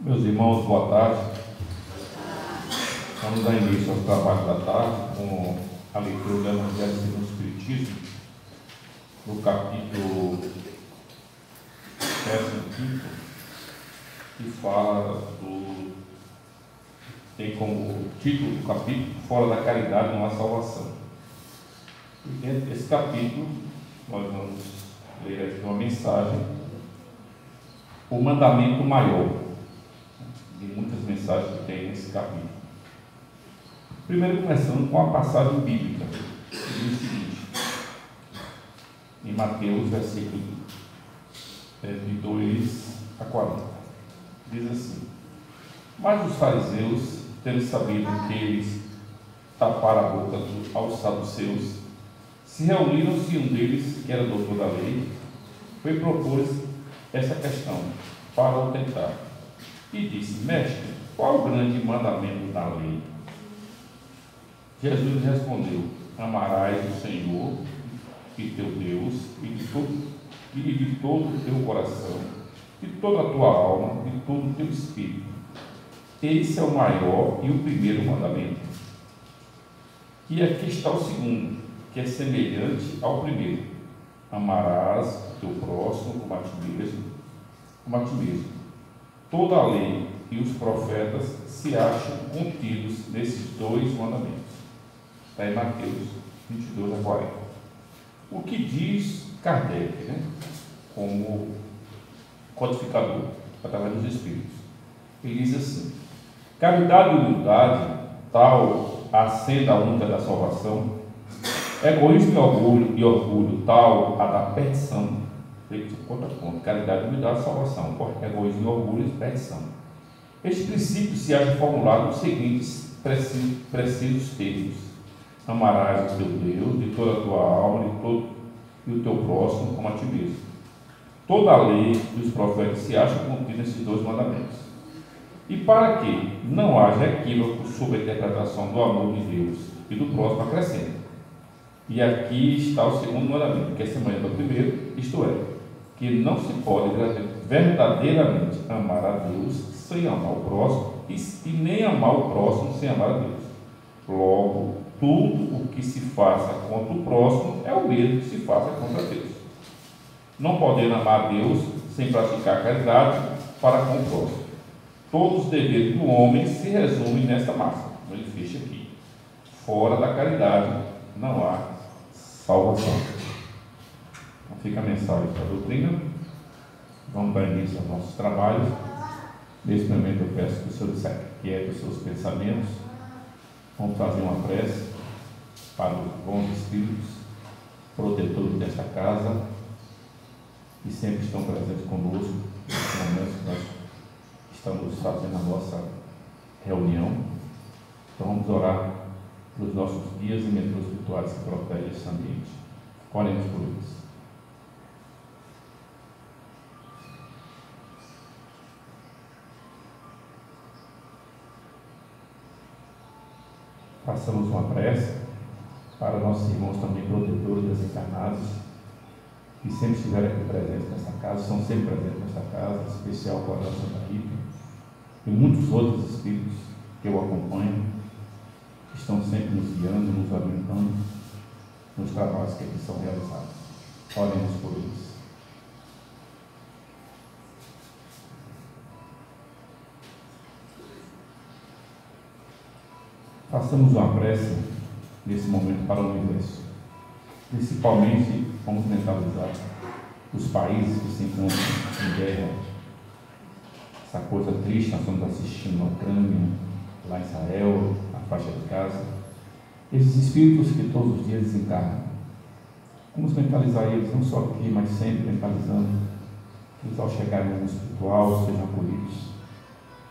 Meus irmãos, boa tarde. Vamos dar início ao trabalho da tarde com a leitura do Evangelho segundo o Espiritismo, no capítulo 15, que tem como título do capítulo Fora da Caridade não há salvação. E dentro desse capítulo nós vamos ler aqui uma mensagem, o mandamento maior, de muitas mensagens que tem nesse capítulo. Primeiro começando com a passagem bíblica, que diz o seguinte, em Mateus, versículo de 2 a 40, diz assim: mas os fariseus, tendo sabido que eles taparam a boca aos saduceus, se reuniram-se, e um deles, que era doutor da lei, foi propor essa questão para o tentar, e disse: mestre, qual o grande mandamento da lei? Jesus respondeu: amarás o Senhor e teu Deus e de todo o teu coração, de toda a tua alma, de todo o teu espírito. Esse é o maior e o primeiro mandamento. E aqui está o segundo, que é semelhante ao primeiro: amarás o teu próximo como a ti mesmo. Toda a lei e os profetas se acham contidos nesses dois mandamentos. Está em Mateus 22 a 40. O que diz Kardec, como codificador, através dos Espíritos? Ele diz assim: caridade e humildade, tal a senda a única da salvação, egoísmo e orgulho, tal a da perdição. Conta ponto. Caridade e humildade, salvação. Egoísmo e orgulho, perdição. Este princípio se acha formulado nos seguintes precisos termos: amarás o teu Deus de toda a tua alma e o teu próximo como a ti mesmo. Toda a lei dos profetas se acha contida nesses dois mandamentos. E para que não haja equívoco sobre a interpretação do amor de Deus e do próximo, acrescenta: e aqui está o segundo mandamento, que é semelhante ao primeiro, isto é, que não se pode verdadeiramente amar a Deus sem amar o próximo, e nem amar o próximo sem amar a Deus. Logo, tudo o que se faça contra o próximo é o mesmo que se faça contra Deus. Não podendo amar a Deus sem praticar a caridade para com o próximo. Todos os deveres do homem se resumem nesta máxima. Ele fecha aqui: fora da caridade não há salvação. Então fica a mensagem da doutrina. Vamos dar início aos nossos trabalhos. Nesse momento eu peço que o Senhor se aquiete os seus pensamentos. Vamos fazer uma prece para os bons espíritos, protetores desta casa, que sempre estão presentes conosco nesse momento que nós estamos fazendo a nossa reunião. Então vamos orar pelos nossos guias e mentores espirituais que protegem esse ambiente. Oremos por eles. Façamos uma prece para nossos irmãos também protetores desencarnados, que sempre estiveram aqui presentes nesta casa, são sempre presentes nesta casa, em especial com a Santa Rita, e muitos outros espíritos que eu acompanho, que estão sempre nos guiando, nos orientando nos trabalhos que aqui são realizados. Oremos por eles. Façamos uma prece nesse momento para o universo. Principalmente, vamos mentalizar os países que se encontram em guerra. Essa coisa triste, nós estamos assistindo na Ucrânia, lá em Israel, na faixa de Gaza. Esses espíritos que todos os dias desencarnam. Vamos mentalizar eles, não só aqui, mas sempre mentalizando que eles, ao chegarem no mundo espiritual, sejam acolhidos.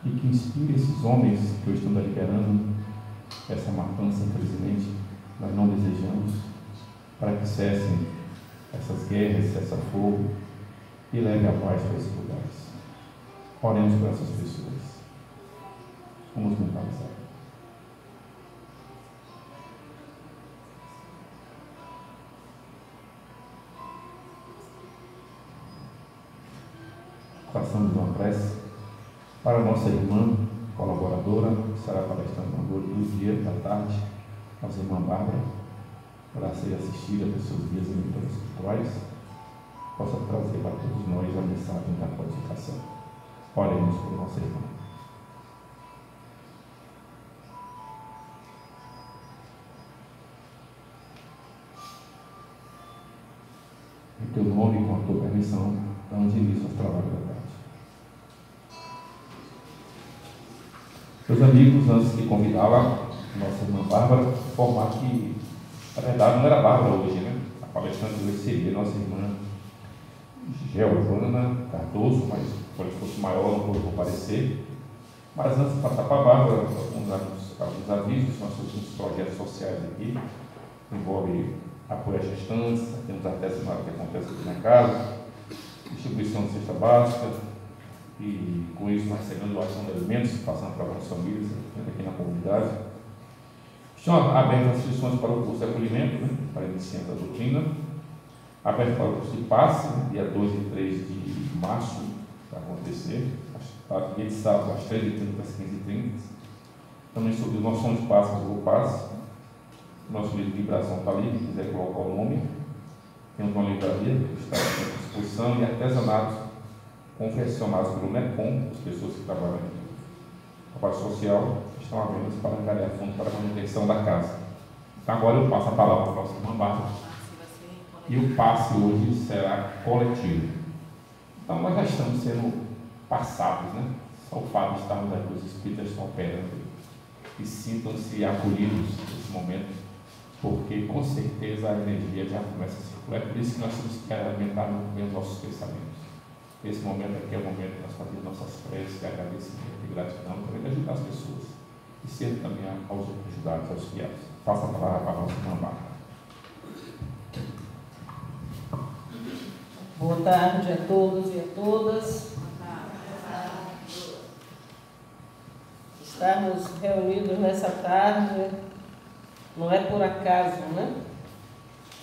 E que inspire esses homens que eu estou liberando essa matança, infelizmente, nós não desejamos, para que cessem essas guerras, cesse fogo e leve a paz para esses lugares. Oremos por essas pessoas. Vamos mentalizar. Façamos uma prece para a nossa irmã colaboradora, que será palestrando do dia, da tarde, nossa irmã Bárbara, para ser assistida pelos seus guias e mentores espirituais, possa trazer para todos nós a mensagem da codificação. Oremos por nossa irmã. Em teu nome e com a tua permissão, damos início aos trabalhos da tarde. Meus amigos, antes de convidá-la, nossa irmã Bárbara, informar que, na verdade, não era Bárbara hoje, né? A palestrante hoje seria nossa irmã Giovana Cardoso, mas se fosse maior, não pôde comparecer. Mas antes de passar para a Bárbara, alguns avisos, nós temos uns projetos sociais aqui, que envolvem apoio à gestantes, temos artesanato que acontece aqui na casa, distribuição de cesta básica, e com isso nós recebemos doação de alimentos, passando para as famílias aqui na comunidade. Estão abertas as inscrições para o curso de acolhimento, né, para iniciantes da doutrina, aberto para o curso de passe, né, dia 2 e 3 de março, vai acontecer, dia de sábado às 13h30 às 15h30. Também sobre os nossos de passe, o passe. Nosso livro de vibração está ali, quem quiser colocar o nome. Temos uma livraria que está à disposição e artesanatos confeccionados pelo MECOM, as pessoas que trabalham na parte social, estão à venda para angariar fundo para a manutenção da casa. Então, agora eu passo a palavra para a nossa irmã Bárbara. E o passe hoje será coletivo. Então, nós já estamos sendo passados, né? Só o fato de estarmos aqui, os espíritos estão operando e sintam-se acolhidos nesse momento, porque com certeza a energia já começa a circular. É por isso que nós temos que alimentar muito bem os nossos pensamentos. Esse momento aqui é o momento de nós fazermos nossas preces de agradecimento e gratidão, também de ajudar as pessoas e ser também aos outros ajudados, aos fiéis. Faça a palavra para a nossa irmã Bárbara. Boa tarde a todos e a todas. Estarmos reunidos nessa tarde não é por acaso, né?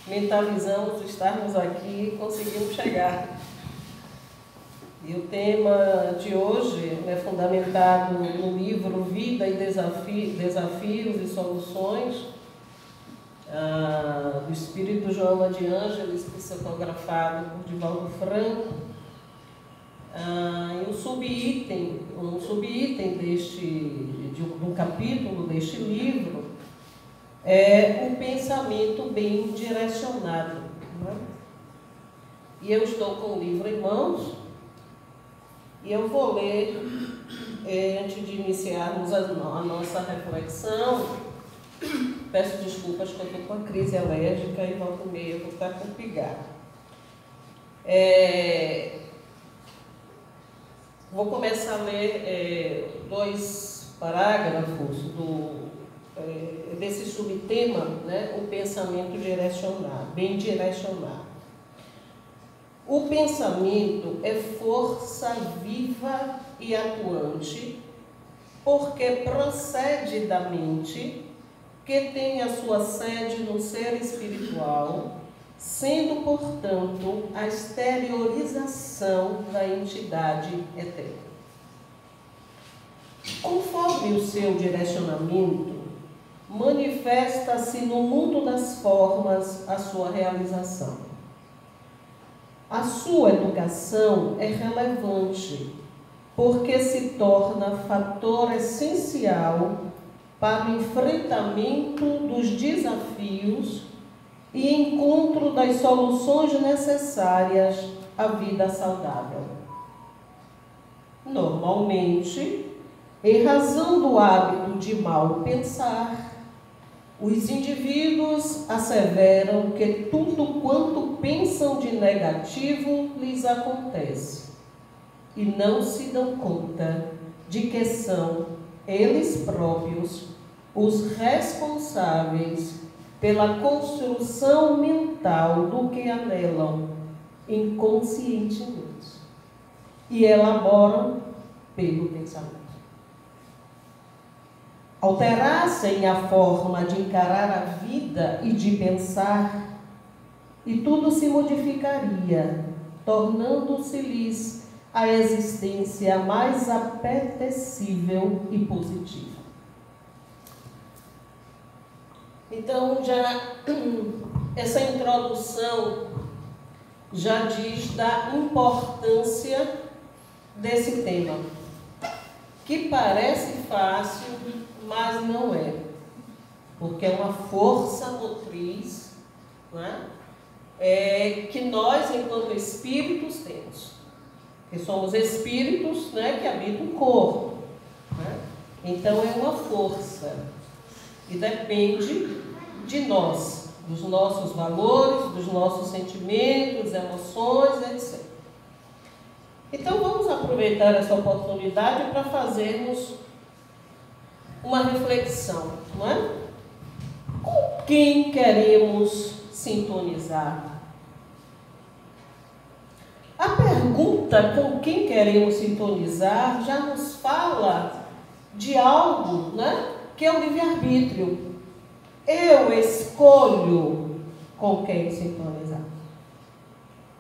Mentalizamos estarmos aqui e conseguimos chegar. E o tema de hoje é fundamentado no livro Vida e Desafios e Soluções, do Espírito Joana de Ângeles, psicografado por Divaldo Franco. E um subitem do capítulo deste livro é o pensamento bem direcionado. Né? E eu estou com o livro em mãos e eu vou ler, antes de iniciarmos a nossa reflexão. Peço desculpas que eu estou com a crise alérgica e volta e meia eu vou estar com pigarro. Vou começar a ler 2 parágrafos desse subtema, né, o pensamento direcionado, bem direcionado. O pensamento é força viva e atuante, porque procede da mente, que tem a sua sede no ser espiritual, sendo, portanto, a exteriorização da entidade eterna. Conforme o seu direcionamento, manifesta-se no mundo das formas a sua realização. A sua educação é relevante, porque se torna fator essencial para o enfrentamento dos desafios e encontro das soluções necessárias à vida saudável. Normalmente, em razão do hábito de mal pensar, os indivíduos asseveram que tudo quanto pensam de negativo lhes acontece e não se dão conta de que são eles próprios os responsáveis pela construção mental do que anelam inconscientemente e elaboram pelo pensamento. Alterassem a forma de encarar a vida e de pensar, e tudo se modificaria, tornando-se-lhes a existência mais apetecível e positiva. Então, essa introdução já diz da importância desse tema, que parece fácil, mas não é, porque é uma força motriz, né? Que nós, enquanto espíritos, temos. Que somos espíritos, né, que habitam o corpo, né? Então é uma força que depende de nós, dos nossos valores, dos nossos sentimentos, emoções, etc. Então vamos aproveitar essa oportunidade para fazermos uma reflexão, não é? Com quem queremos sintonizar? A pergunta com quem queremos sintonizar já nos fala de algo, né, que é o livre-arbítrio. Eu escolho com quem sintonizar.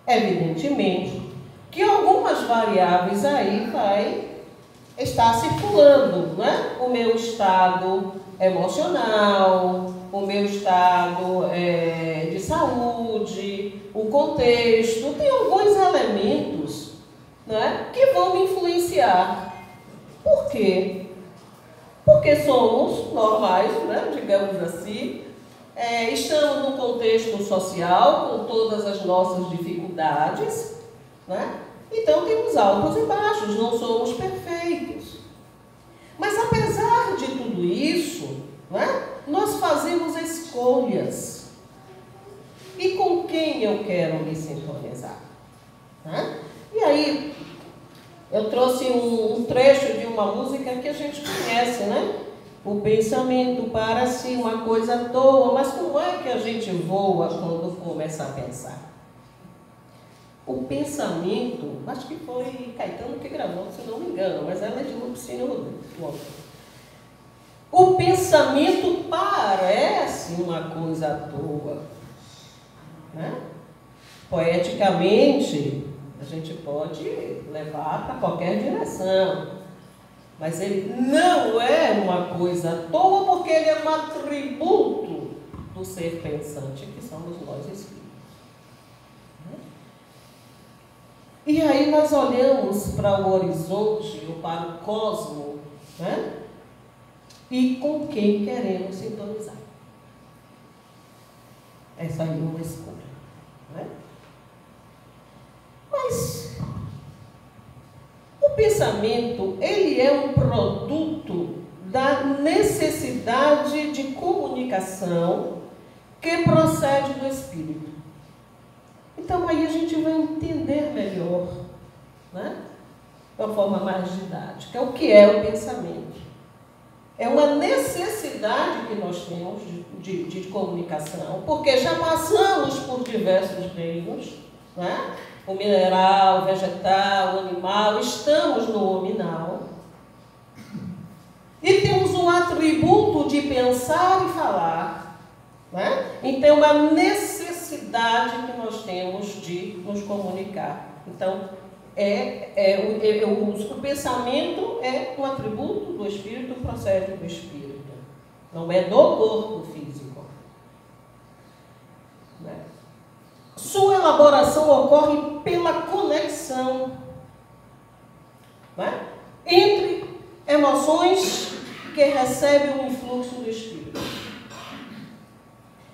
Evidentemente que algumas variáveis aí vai estar circulando, né? O meu estado emocional, o meu estado de saúde, o contexto, tem alguns elementos, né, que vão me influenciar. Por quê? Porque somos normais, né, digamos assim, estamos num contexto social com todas as nossas dificuldades, né? Então temos altos e baixos, não somos perfeitos. Mas apesar de tudo isso, né, nós fazemos escolhas. E com quem eu quero me sintonizar? Né? E aí, eu trouxe um trecho de uma música que a gente conhece, né? O pensamento parece uma coisa à toa, mas como é que a gente voa quando começa a pensar? O pensamento, acho que foi Caetano que gravou, se não me engano, mas ela é de Lupicínio Rodrigues. O pensamento parece uma coisa à toa, né? Poeticamente, a gente pode levar para qualquer direção, mas ele não é uma coisa à toa, porque ele é um atributo do ser pensante, que somos nós espíritos. E aí nós olhamos para o horizonte, ou para o cosmo, né? E com quem queremos sintonizar. Essa aí é uma escolha, né? Mas o pensamento, ele é um produto da necessidade de comunicação que procede do espírito. Então aí a gente vai entender melhor, né, de uma forma mais didática, o que é o pensamento. É uma necessidade que nós temos de comunicação, porque já passamos por diversos reinos, né? O mineral, o vegetal, o animal, estamos no hominal. E temos um atributo de pensar e falar, né? Então, uma necessidade que nós temos de nos comunicar. Então, o pensamento é um atributo do espírito, procede do espírito. Não é do corpo físico. Né? Sua elaboração ocorre pela conexão, né, entre emoções que recebem um influxo do espírito.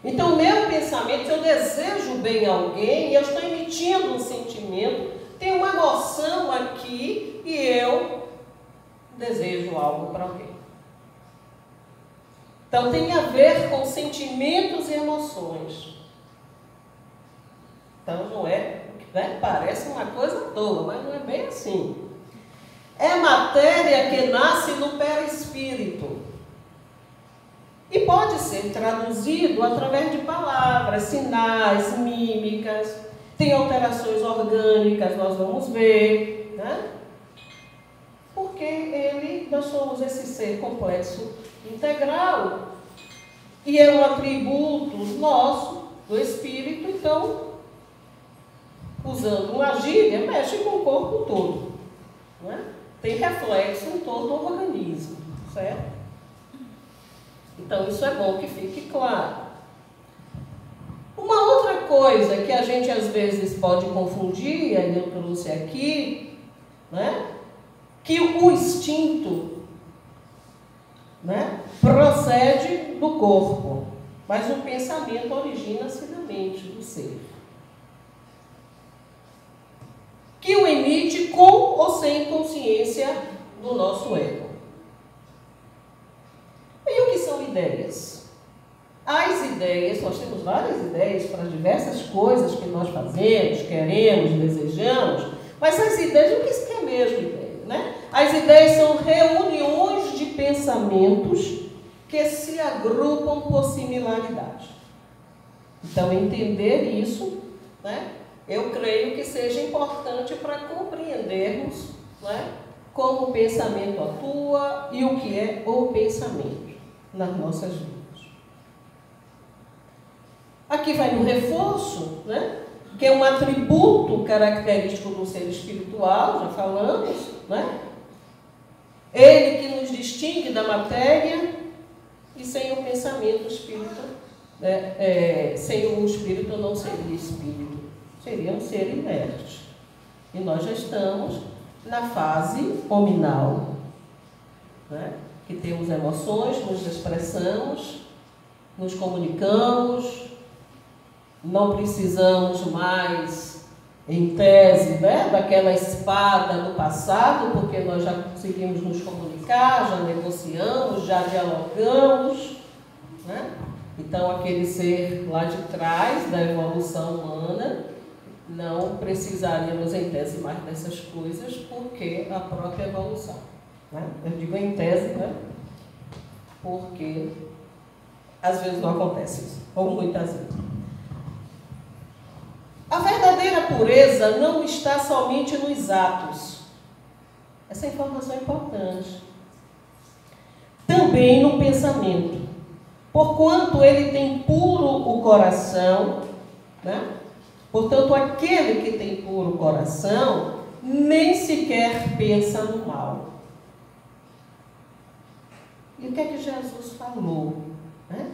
Então, o meu pensamento, se eu desejo bem a alguém, eu estou emitindo um sentimento, tem uma emoção aqui e eu desejo algo para alguém. Então, tem a ver com sentimentos e emoções. Então, não é, né? Parece uma coisa à toa, mas não é bem assim. É matéria que nasce no perispírito. E pode ser traduzido através de palavras, sinais, mímicas. Tem alterações orgânicas, nós vamos ver, né? Porque nós somos esse ser complexo integral. E é um atributo nosso, do espírito, então, usando uma gíria, mexe com o corpo todo. não é? Tem reflexo em todo o organismo, certo? Então, isso é bom que fique claro. Uma outra coisa que a gente às vezes pode confundir, e aí eu trouxe aqui, né? Que o instinto, né, procede do corpo, mas o pensamento origina-se da mente, do ser. Que o emite com ou sem consciência do nosso ego. E o que são ideias? As ideias, nós temos várias ideias para diversas coisas que nós fazemos, queremos, desejamos, mas as ideias, o que é mesmo ideia, né? As ideias são reuniões de pensamentos que se agrupam por similaridade. Então, entender isso, né, eu creio que seja importante para compreendermos, né, como o pensamento atua e o que é o pensamento nas nossas vidas. Aqui vai no reforço, né, que é um atributo característico do ser espiritual, já falamos, né? Ele que nos distingue da matéria, e sem o pensamento, o espírito, né, sem o espírito não seria espírito, seria um ser inerte. E nós já estamos na fase hominal, né, que temos emoções, nos expressamos, nos comunicamos, não precisamos mais, em tese, né, daquela espada do passado, porque nós já conseguimos nos comunicar, já negociamos, já dialogamos, né? Então, aquele ser lá de trás da evolução humana, não precisaríamos, em tese, mais dessas coisas, porque a própria evolução, né? Eu digo em tese, né, porque às vezes não acontece isso, ou muitas vezes. A verdadeira pureza não está somente nos atos. Essa informação é importante. Também no pensamento. Porquanto ele tem puro o coração, né? Portanto, aquele que tem puro coração nem sequer pensa no mal. E o que é que Jesus falou, né?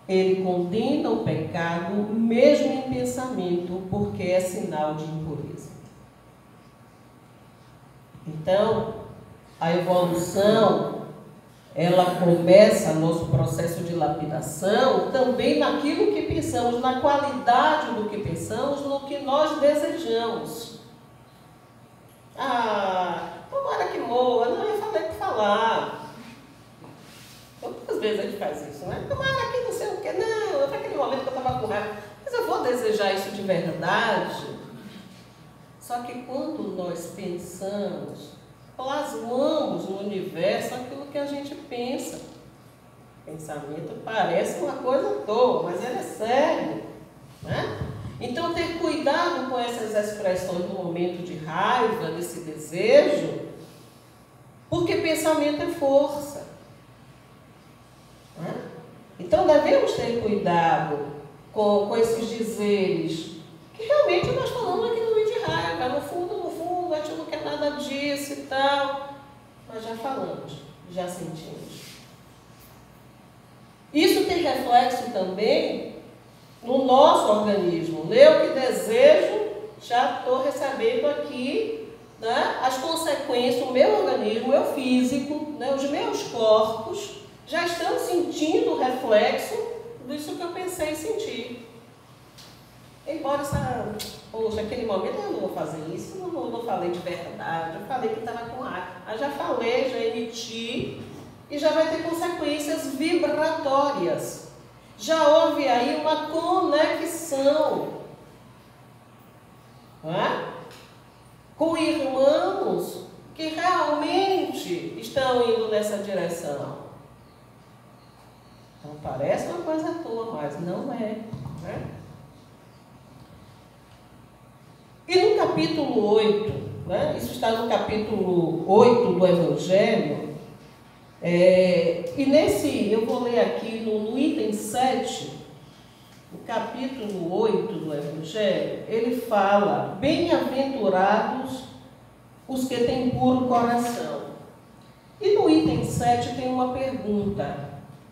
Ele condena o pecado mesmo em pensamento, porque é sinal de impureza. Então, a evolução, ela começa nosso processo de lapidação também naquilo que pensamos, na qualidade do que pensamos, no que nós desejamos. Tomara que morra, não, eu falei para falar. Quantas vezes a gente faz isso, né? Tomara que não sei o que, não, foi aquele momento que eu estava com raiva, mas eu vou desejar isso de verdade. Só que quando nós pensamos, plasmamos no universo aquilo que a gente pensa. Pensamento parece uma coisa à toa, mas ele é sério, né? Então, ter cuidado com essas expressões no momento de raiva, desse desejo, porque pensamento é força. Então, devemos ter cuidado com esses dizeres, que realmente nós falamos aquilo de raiva, no fundo, a gente não quer nada disso e tal, mas já falamos, já sentimos. Isso tem reflexo também no nosso organismo. Eu que desejo, já estou recebendo aqui, né, as consequências, o meu organismo, o meu físico, né, os meus corpos, já estão sentindo o reflexo disso que eu pensei em sentir. Embora, poxa, aquele momento eu não vou fazer isso, não falei de verdade, eu falei que estava com raiva. Já falei, já emiti, e já vai ter consequências vibratórias. Já houve aí uma conexão, né, com irmãos que realmente estão indo nessa direção. Então, parece uma coisa à toa, mas não é, né? E no capítulo 8, né? Isso está no capítulo 8 do Evangelho, e nesse, eu vou ler aqui no item 7, no capítulo 8 do Evangelho, ele fala: bem-aventurados os que têm puro coração. E no item 7 tem uma pergunta,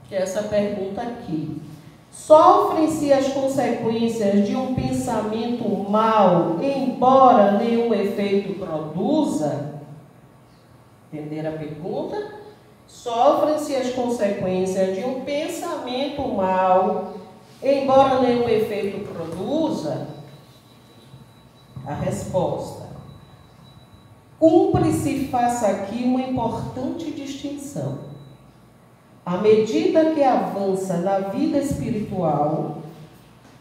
que é essa pergunta aqui. Sofrem-se as consequências de um pensamento mau, embora nenhum efeito produza? Entenderam a pergunta? Sofrem-se as consequências de um pensamento mau, embora nenhum efeito produza? A resposta: cumpre-se faça aqui uma importante distinção. À medida que avança na vida espiritual,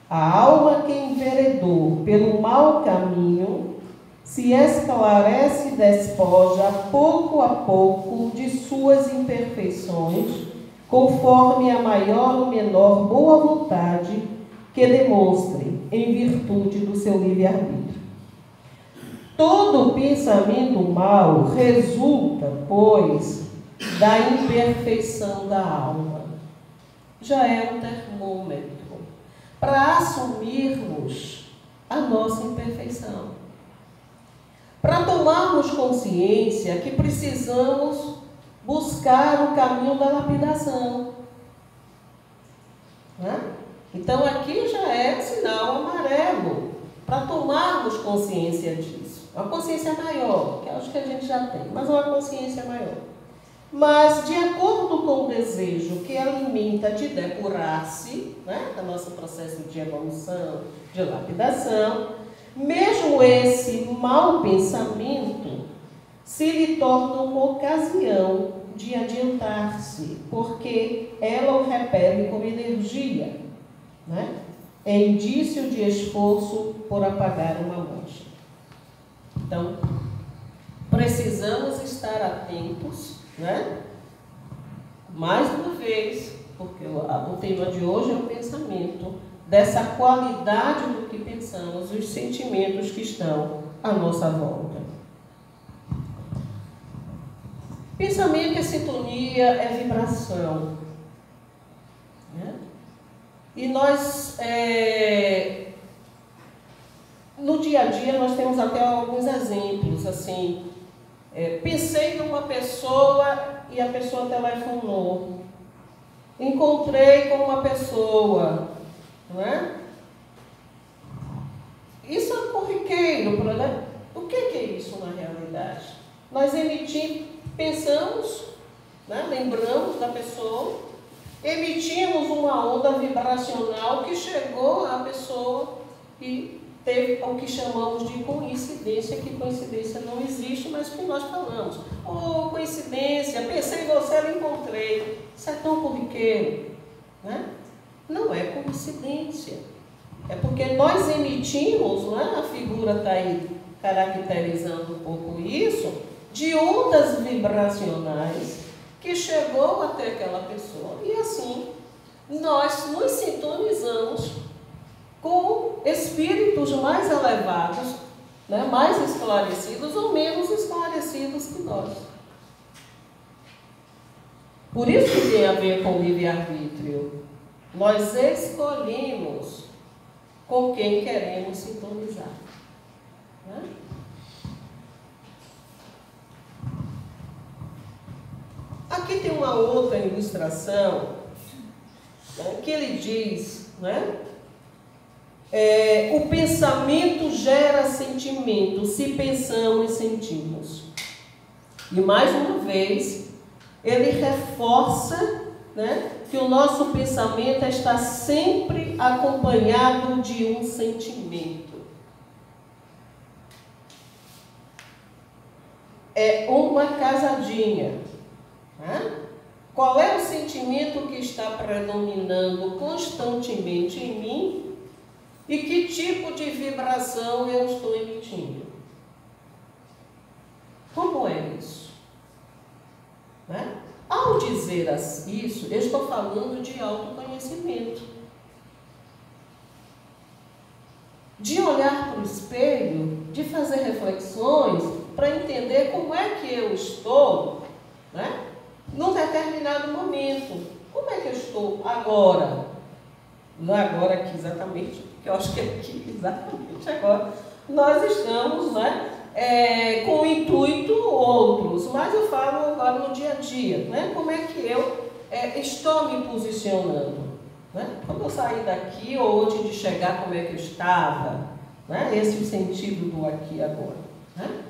a alma que enveredou pelo mau caminho se esclarece e despoja pouco a pouco de suas imperfeições, conforme a maior ou menor boa vontade que demonstre em virtude do seu livre-arbítrio. Todo pensamento mau resulta, pois, da imperfeição da alma. Já é um termômetro para assumirmos a nossa imperfeição. Para tomarmos consciência que precisamos buscar o caminho da lapidação. Né? Então aqui já é sinal amarelo para tomarmos consciência disso. Uma consciência maior, que acho que a gente já tem, mas uma consciência maior. Mas, de acordo com o desejo que alimenta de depurar-se, né, do nosso processo de evolução, de lapidação, mesmo esse mau pensamento se lhe torna uma ocasião de adiantar-se, porque ela o repele com energia, né? É indício de esforço por apagar uma mancha. Então, precisamos estar atentos, né? Mais uma vez, porque o tema de hoje é o pensamento, dessa qualidade do que pensamos, os sentimentos que estão à nossa volta. Pensamento é sintonia, é vibração. Né? E nós, no dia a dia, nós temos até alguns exemplos, assim, pensei numa pessoa e a pessoa telefonou. Encontrei com uma pessoa, não é? Isso é corriqueiro, né? O que é isso na realidade? Nós pensamos, né? Lembramos da pessoa, emitimos uma onda vibracional que chegou à pessoa e teve o que chamamos de coincidência, que coincidência não existe, mas que nós falamos. Oh, coincidência, pensei em você, eu encontrei. Isso é tão corriqueiro, né? Não é coincidência. É porque nós emitimos, né? A figura está aí caracterizando um pouco isso, de ondas vibracionais que chegou até aquela pessoa. E assim, nós nos sintonizamos com espíritos mais elevados, né, mais esclarecidos ou menos esclarecidos que nós. Por isso que tem a ver com o livre-arbítrio. Nós escolhemos com quem queremos sintonizar. Né? Aqui tem uma outra ilustração, né, que ele diz, né? O pensamento gera sentimento, se pensamos, sentimos. E mais uma vez, ele reforça, né, que o nosso pensamento está sempre acompanhado de um sentimento. É uma casadinha. Né? Qual é o sentimento que está predominando constantemente em mim? E que tipo de vibração eu estou emitindo? Como é isso? Né? Ao dizer isso, eu estou falando de autoconhecimento. De olhar para o espelho, de fazer reflexões para entender como é que eu estou, né, num determinado momento. Como é que eu estou agora? Não é agora aqui exatamente, porque eu acho que é aqui exatamente agora. Nós estamos, né, Com intuito outros, mas eu falo agora no dia a dia, né? Como é que eu estou me posicionando, né? Quando eu saí daqui, ou antes de chegar, como é que eu estava, né? Esse é o sentido do aqui e agora, né?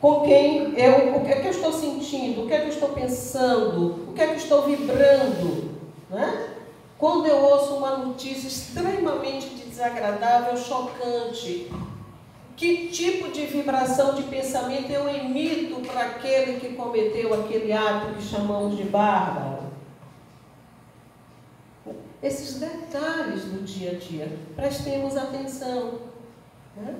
Com quem o que é que eu estou sentindo, o que é que eu estou pensando, o que é que eu estou vibrando, né? Quando eu ouço uma notícia extremamente desagradável, chocante, que tipo de vibração de pensamento eu emito para aquele que cometeu aquele ato que chamamos de bárbaro? Esses detalhes do dia a dia, prestemos atenção, né?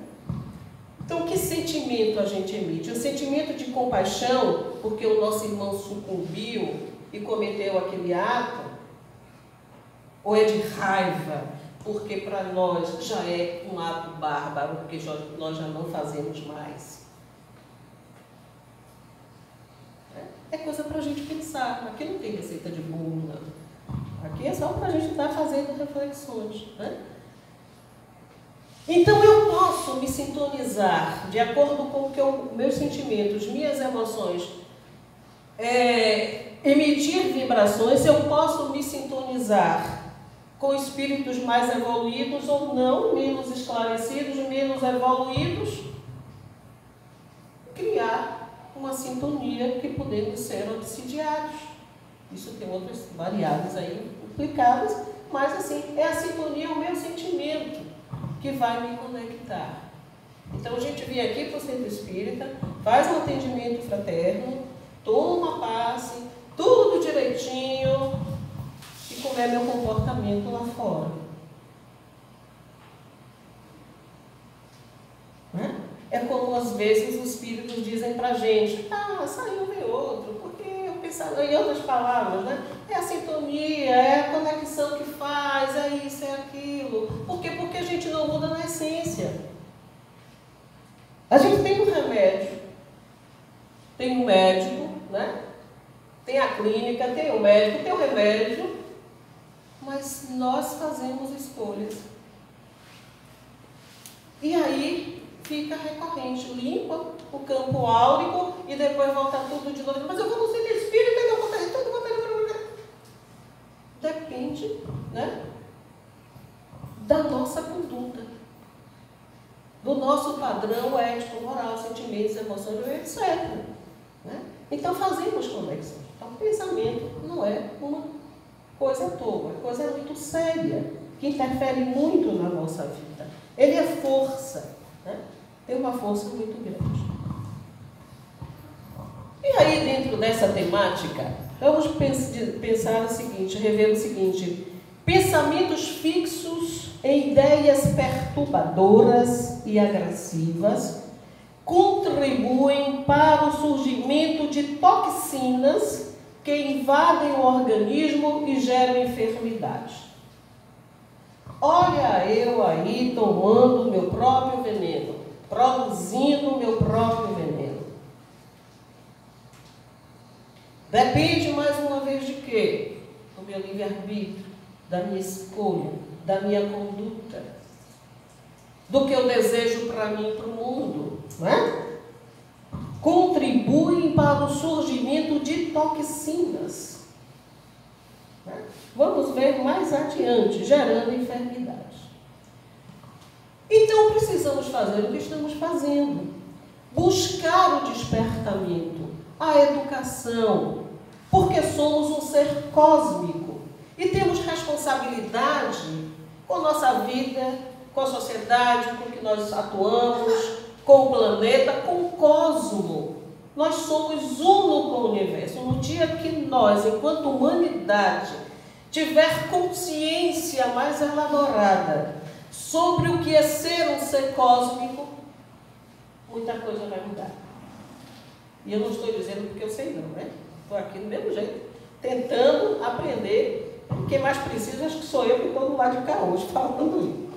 Então, que sentimento a gente emite? O sentimento de compaixão, porque o nosso irmão sucumbiu e cometeu aquele ato? Ou é de raiva, porque para nós já é um ato bárbaro, porque nós já não fazemos mais? É coisa para a gente pensar. Aqui não tem receita de bolo, não. Aqui é só para a gente estar fazendo reflexões, né? Então eu posso me sintonizar de acordo com o que meus sentimentos, minhas emoções, emitir vibrações. Eu posso me sintonizar com espíritos mais evoluídos ou não, menos esclarecidos, menos evoluídos, criar uma sintonia que podemos ser obsidiados. Isso tem outras variáveis aí implicadas, mas assim, é a sintonia, o meu sentimento que vai me conectar. Então a gente vem aqui para o Centro Espírita, faz um atendimento fraterno, toma passe, tudo direitinho, e como é meu comportamento lá fora. Né? É como às vezes os espíritos dizem para a gente, saiu de outro, porque eu pensava, em outras palavras, né? É a sintonia, é a conexão que faz, é isso, é aquilo. Por quê? Porque a gente não muda na essência. A gente tem um remédio, tem um médico, né? Tem a clínica, tem o médico, tem o remédio, mas nós fazemos escolhas. E aí fica recorrente, limpa o campo áurico e depois volta tudo de novo. Mas eu vou no centro espírita e eu vou ter tudo, vou ter. Depende, né, da nossa conduta, do nosso padrão ético, moral, sentimentos, emoções, etc. Né? Então fazemos conexão. Então o pensamento não é uma coisa à toa, é coisa muito séria, que interfere muito na nossa vida. Ele é força, né? Tem uma força muito grande. E aí, dentro dessa temática, vamos pensar o seguinte, rever o seguinte: pensamentos fixos em ideias perturbadoras e agressivas contribuem para o surgimento de toxinas que invadem o organismo e geram enfermidades. Olha eu aí tomando o meu próprio veneno, produzindo o meu próprio veneno. Depende, mais uma vez, de quê? Do meu livre-arbítrio, da minha escolha, da minha conduta, do que eu desejo para mim e para o mundo, não é? Contribuem para o surgimento de toxinas. Né? Vamos ver mais adiante, gerando enfermidades. Então, precisamos fazer o que estamos fazendo. Buscar o despertamento, a educação, porque somos um ser cósmico e temos responsabilidade com a nossa vida, com a sociedade, com que nós atuamos, com o planeta, com o cosmo. Nós somos uno com o universo. No dia que nós, enquanto humanidade, tiver consciência mais elaborada sobre o que é ser um ser cósmico, muita coisa vai mudar. E eu não estou dizendo porque eu sei não, né? Estou aqui do mesmo jeito, tentando aprender. Quem mais precisa, acho que sou eu que estou do lado de cá hoje, falando isso.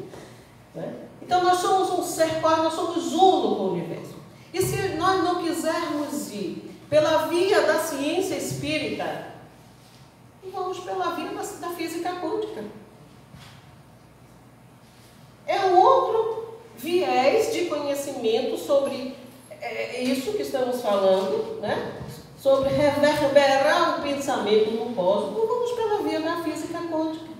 Né? Então nós somos um ser cósmico, nós somos uno com o universo. E se nós não quisermos ir pela via da ciência espírita, vamos pela via da física quântica. É um outro viés de conhecimento sobre isso que estamos falando, né? Sobre reverberar o pensamento no cosmos, vamos pela via da física quântica.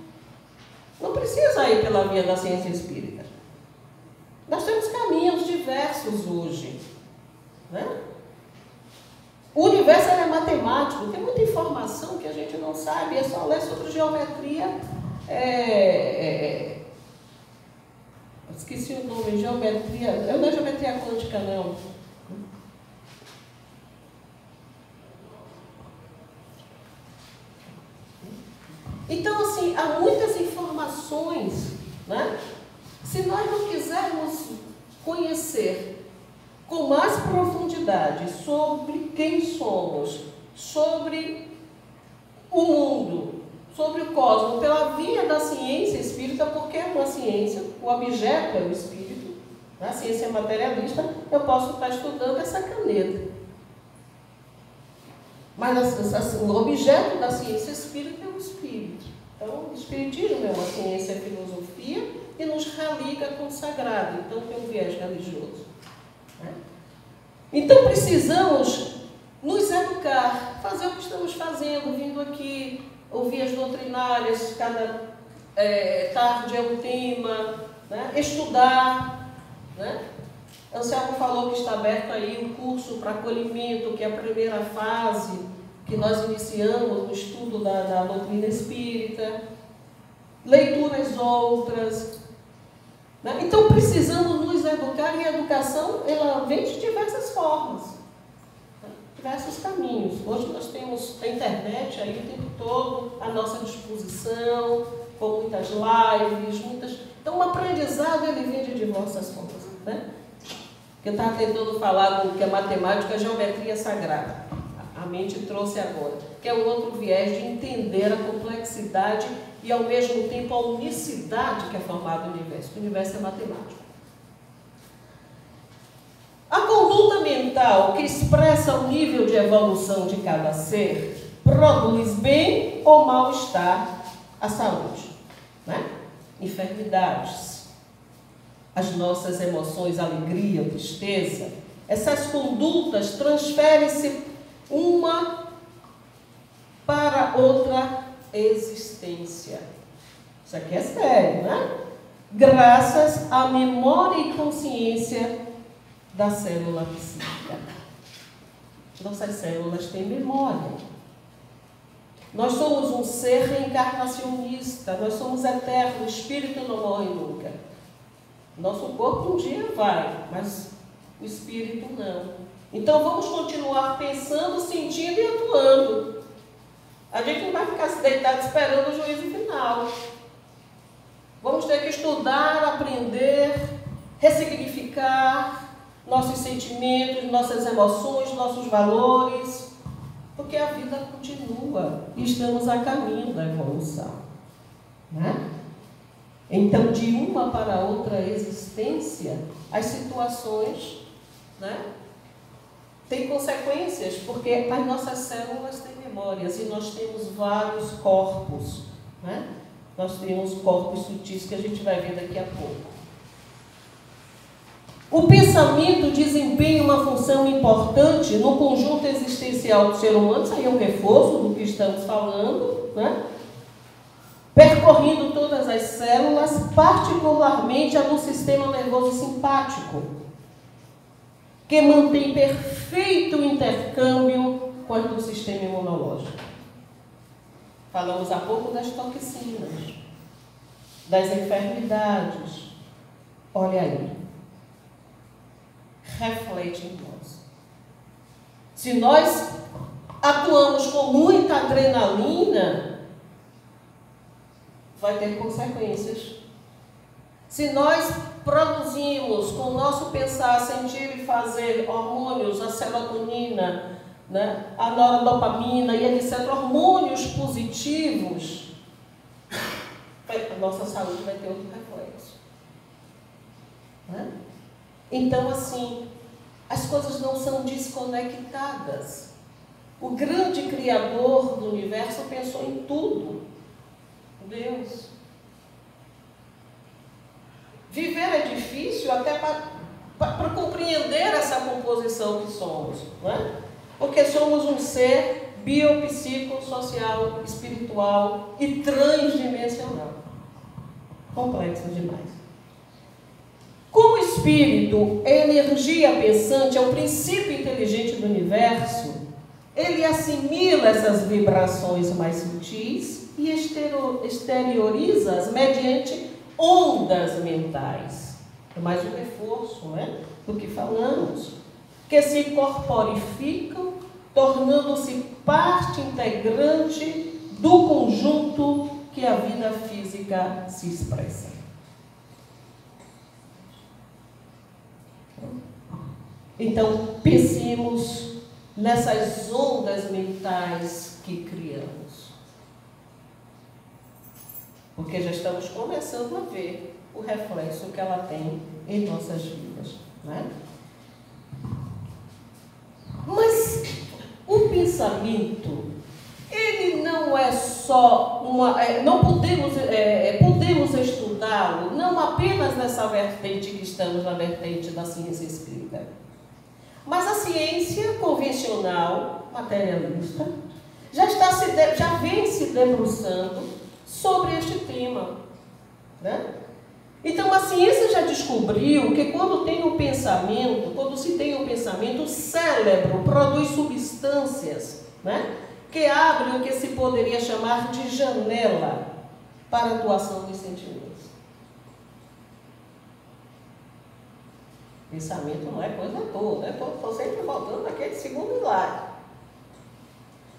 Não precisa ir pela via da ciência espírita. Nós temos caminhos diversos hoje, né? O universo é matemático, tem muita informação que a gente não sabe, é só ler sobre geometria. Esqueci o nome, geometria. Não é geometria quântica, não. Então, assim, há muitas informações, né? Se nós não quisermos conhecer com mais profundidade sobre quem somos, sobre o mundo, sobre o cosmos, pela via da ciência espírita, porque é uma ciência, o objeto é o espírito, a ciência materialista, eu posso estar estudando essa caneta. Mas o objeto da ciência espírita é o espírito. Então, o espiritismo é uma ciência e filosofia e nos religa com o sagrado. Então, tem um viés religioso, né? Então, precisamos nos educar, fazer o que estamos fazendo, vindo aqui, ouvir as doutrinárias, cada tarde é um tema, né? Estudar, né? Anselmo falou que está aberto aí um curso para acolhimento, que é a primeira fase que nós iniciamos no estudo da doutrina espírita, leituras outras, né? Então precisamos nos educar, e a educação ela vem de diversas formas, né? Diversos caminhos. Hoje nós temos a internet aí o tempo todo à nossa disposição, com muitas lives, Então o aprendizado ele vem de diversas formas, né? Eu estava tentando falar do que a matemática é geometria sagrada. A mente trouxe agora, que é um outro viés de entender a complexidade e, ao mesmo tempo, a unicidade que é formada no universo. O universo é matemático. A conduta mental que expressa o nível de evolução de cada ser produz bem ou mal-estar à saúde, né? Enfermidades, as nossas emoções, alegria, tristeza, essas condutas transferem-se uma para outra existência. Isso aqui é sério, né? Graças à memória e consciência da célula psíquica. Nossas células têm memória. Nós somos um ser reencarnacionista, nós somos eternos, o espírito não morre nunca. Nosso corpo um dia vai, mas o espírito não. Então vamos continuar pensando, sentindo e atuando. A gente não vai ficar deitado esperando o juízo final. Vamos ter que estudar, aprender, ressignificar nossos sentimentos, nossas emoções, nossos valores, porque a vida continua e estamos a caminho da evolução, né? Então, de uma para outra existência, as situações, né, têm consequências, porque as nossas células têm memórias e nós temos vários corpos, né? Nós temos corpos sutis que a gente vai ver daqui a pouco. O pensamento desempenha uma função importante no conjunto existencial do ser humano, isso aí é um reforço do que estamos falando, né? Percorrendo todas as células, particularmente a do sistema nervoso simpático, que mantém perfeito intercâmbio com a do sistema imunológico. Falamos há pouco das toxinas, das enfermidades. Olha aí. Reflete em nós. Se nós atuamos com muita adrenalina, vai ter consequências. Se nós produzimos com o nosso pensar, sentir e fazer hormônios, a serotonina, né, a noradopamina e etc., hormônios positivos, a nossa saúde vai ter outro reflexo, né? Então, assim, as coisas não são desconectadas. O grande Criador do universo pensou em tudo. Deus. Viver é difícil até para compreender essa composição que somos, não é? Porque somos um ser biopsicossocial, espiritual e transdimensional. Complexo demais. Como o espírito é energia pensante, é o princípio inteligente do universo, ele assimila essas vibrações mais sutis e exterioriza-as mediante ondas mentais. É mais um reforço, não é? Do que falamos, que se corporificam, tornando-se parte integrante do conjunto que a vida física se expressa. Então, pensemos nessas ondas mentais que criamos. Porque já estamos começando a ver o reflexo que ela tem em nossas vidas, né? Mas o pensamento, ele não é só uma... não podemos estudá-lo não apenas nessa vertente que estamos na vertente da ciência espírita. Mas a ciência convencional, materialista, já vem se debruçando sobre este tema, né? Então, a ciência já descobriu que quando se tem um pensamento, o cérebro produz substâncias, né, que abrem o que se poderia chamar de janela para a atuação dos sentimentos. Pensamento não é coisa toda, né? Estou sempre voltando naquele segundo slide.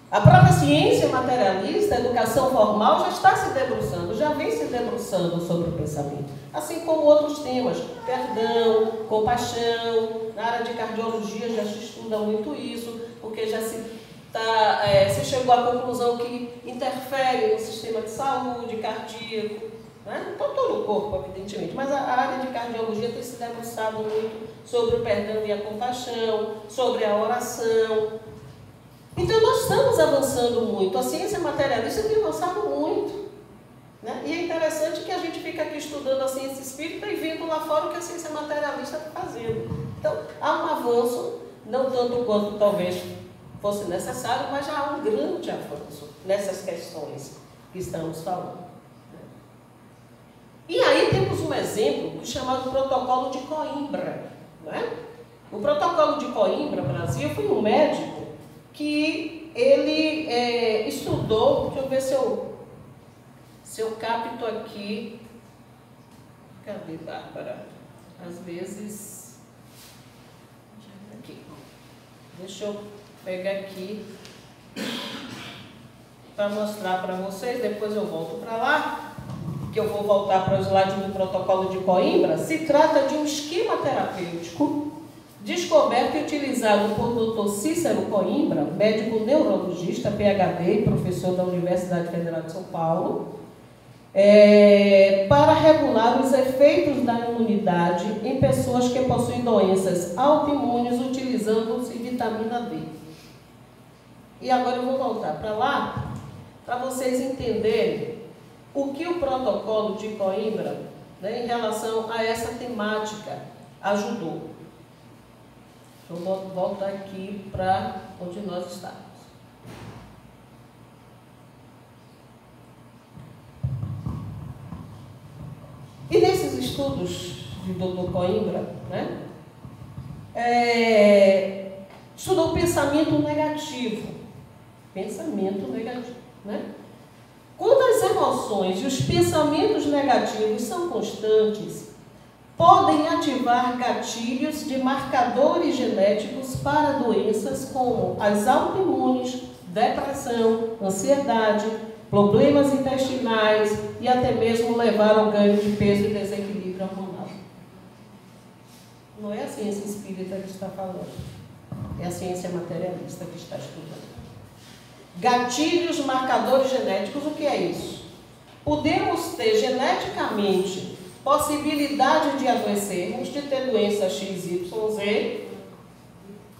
A própria ciência materialista, a educação formal, já está se debruçando, já vem se debruçando sobre o pensamento. Assim como outros temas, perdão, compaixão, na área de cardiologia já se estuda muito isso, porque já se chegou à conclusão que interfere no sistema de saúde, cardíaco, né? Então, todo o corpo, evidentemente, mas a área de cardiologia tem se debruçado muito sobre o perdão e a compaixão, sobre a oração. Então, nós estamos avançando muito. A ciência materialista tem avançado muito, né? E é interessante que a gente fica aqui estudando a ciência espírita e vendo lá fora o que a ciência materialista está fazendo. Então, há um avanço, não tanto quanto talvez fosse necessário, mas já há um grande avanço nessas questões que estamos falando. E aí temos um exemplo chamado Protocolo de Coimbra, não é? O Protocolo de Coimbra, Brasil, foi um médico que ele estudou, deixa eu ver se eu capto aqui. Cadê, Bárbara? Às vezes... Aqui. Deixa eu pegar aqui para mostrar para vocês, depois eu volto para lá, que eu vou voltar para o slide do Protocolo de Coimbra. Se trata de um esquema terapêutico descoberto e utilizado por Dr. Cícero Coimbra, médico neurologista, PhD e professor da Universidade Federal de São Paulo, para regular os efeitos da imunidade em pessoas que possuem doenças autoimunes utilizando-se vitamina D. E agora eu vou voltar para lá, para vocês entenderem o que o Protocolo de Coimbra, né, em relação a essa temática, ajudou. Eu vou voltar aqui para onde nós estávamos. E nesses estudos de Dr. Coimbra, né, estudou o pensamento negativo. Pensamento negativo, né? Quando as emoções e os pensamentos negativos são constantes, podem ativar gatilhos de marcadores genéticos para doenças como as autoimunes, depressão, ansiedade, problemas intestinais e até mesmo levar ao ganho de peso e desequilíbrio hormonal. Não é a ciência espírita que está falando, é a ciência materialista que está estudando. Gatilhos, marcadores genéticos, o que é isso? Podemos ter geneticamente possibilidade de adoecermos, de ter doença XYZ,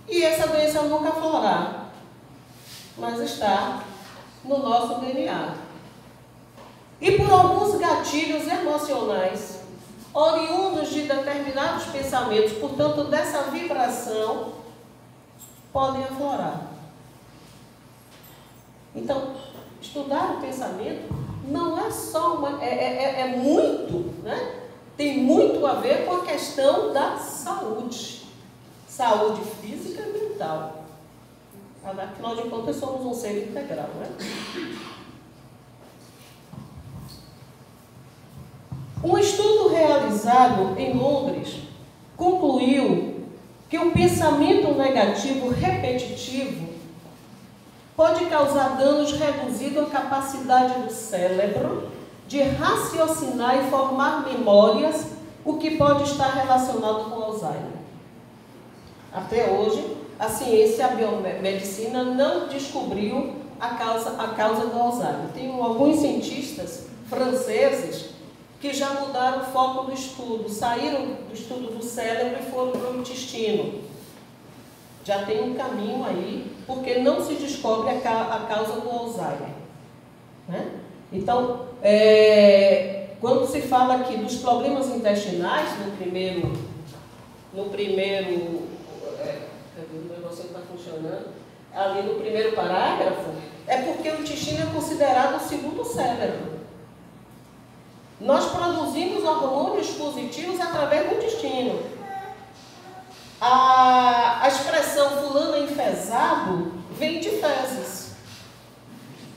e essa doença nunca aflorar, mas está no nosso DNA. E por alguns gatilhos emocionais, oriundos de determinados pensamentos, portanto, dessa vibração, podem aflorar. Então, estudar o pensamento não é só muito, né? Tem muito a ver com a questão da saúde. Saúde física e mental. Afinal de contas, somos um ser integral, né? Um estudo realizado em Londres concluiu que o pensamento negativo repetitivo pode causar danos reduzindo a capacidade do cérebro de raciocinar e formar memórias, o que pode estar relacionado com Alzheimer. Até hoje, a ciência e a biomedicina não descobriu a causa do Alzheimer. Tem alguns cientistas franceses que já mudaram o foco do estudo, saíram do estudo do cérebro e foram para o intestino. Já tem um caminho aí, porque não se descobre a causa do Alzheimer, né? Então, quando se fala aqui dos problemas intestinais, no primeiro o negócio está funcionando, ali no primeiro parágrafo, é porque o intestino é considerado o segundo cérebro. Nós produzimos hormônios positivos através do intestino. A expressão fulano é enfesado vem de fezes.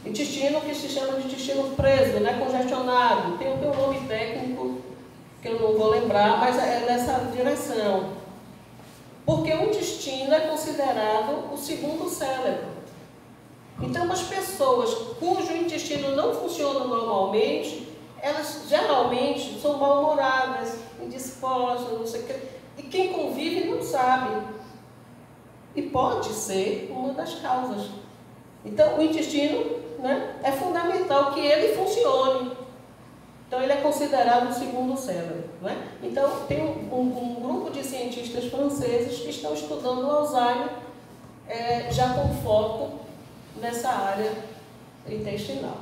Intestino que se chama de intestino preso, né, congestionado. Tem um nome técnico que eu não vou lembrar, mas é nessa direção. Porque o intestino é considerado o segundo cérebro. Então, as pessoas cujo intestino não funciona normalmente, elas geralmente são mal-humoradas, indispostas, não sei o quê. E quem convive não sabe. E pode ser uma das causas. Então, o intestino, né, é fundamental que ele funcione. Então, ele é considerado o segundo cérebro, né? Então, tem um grupo de cientistas franceses que estão estudando o Alzheimer, já com foco nessa área intestinal.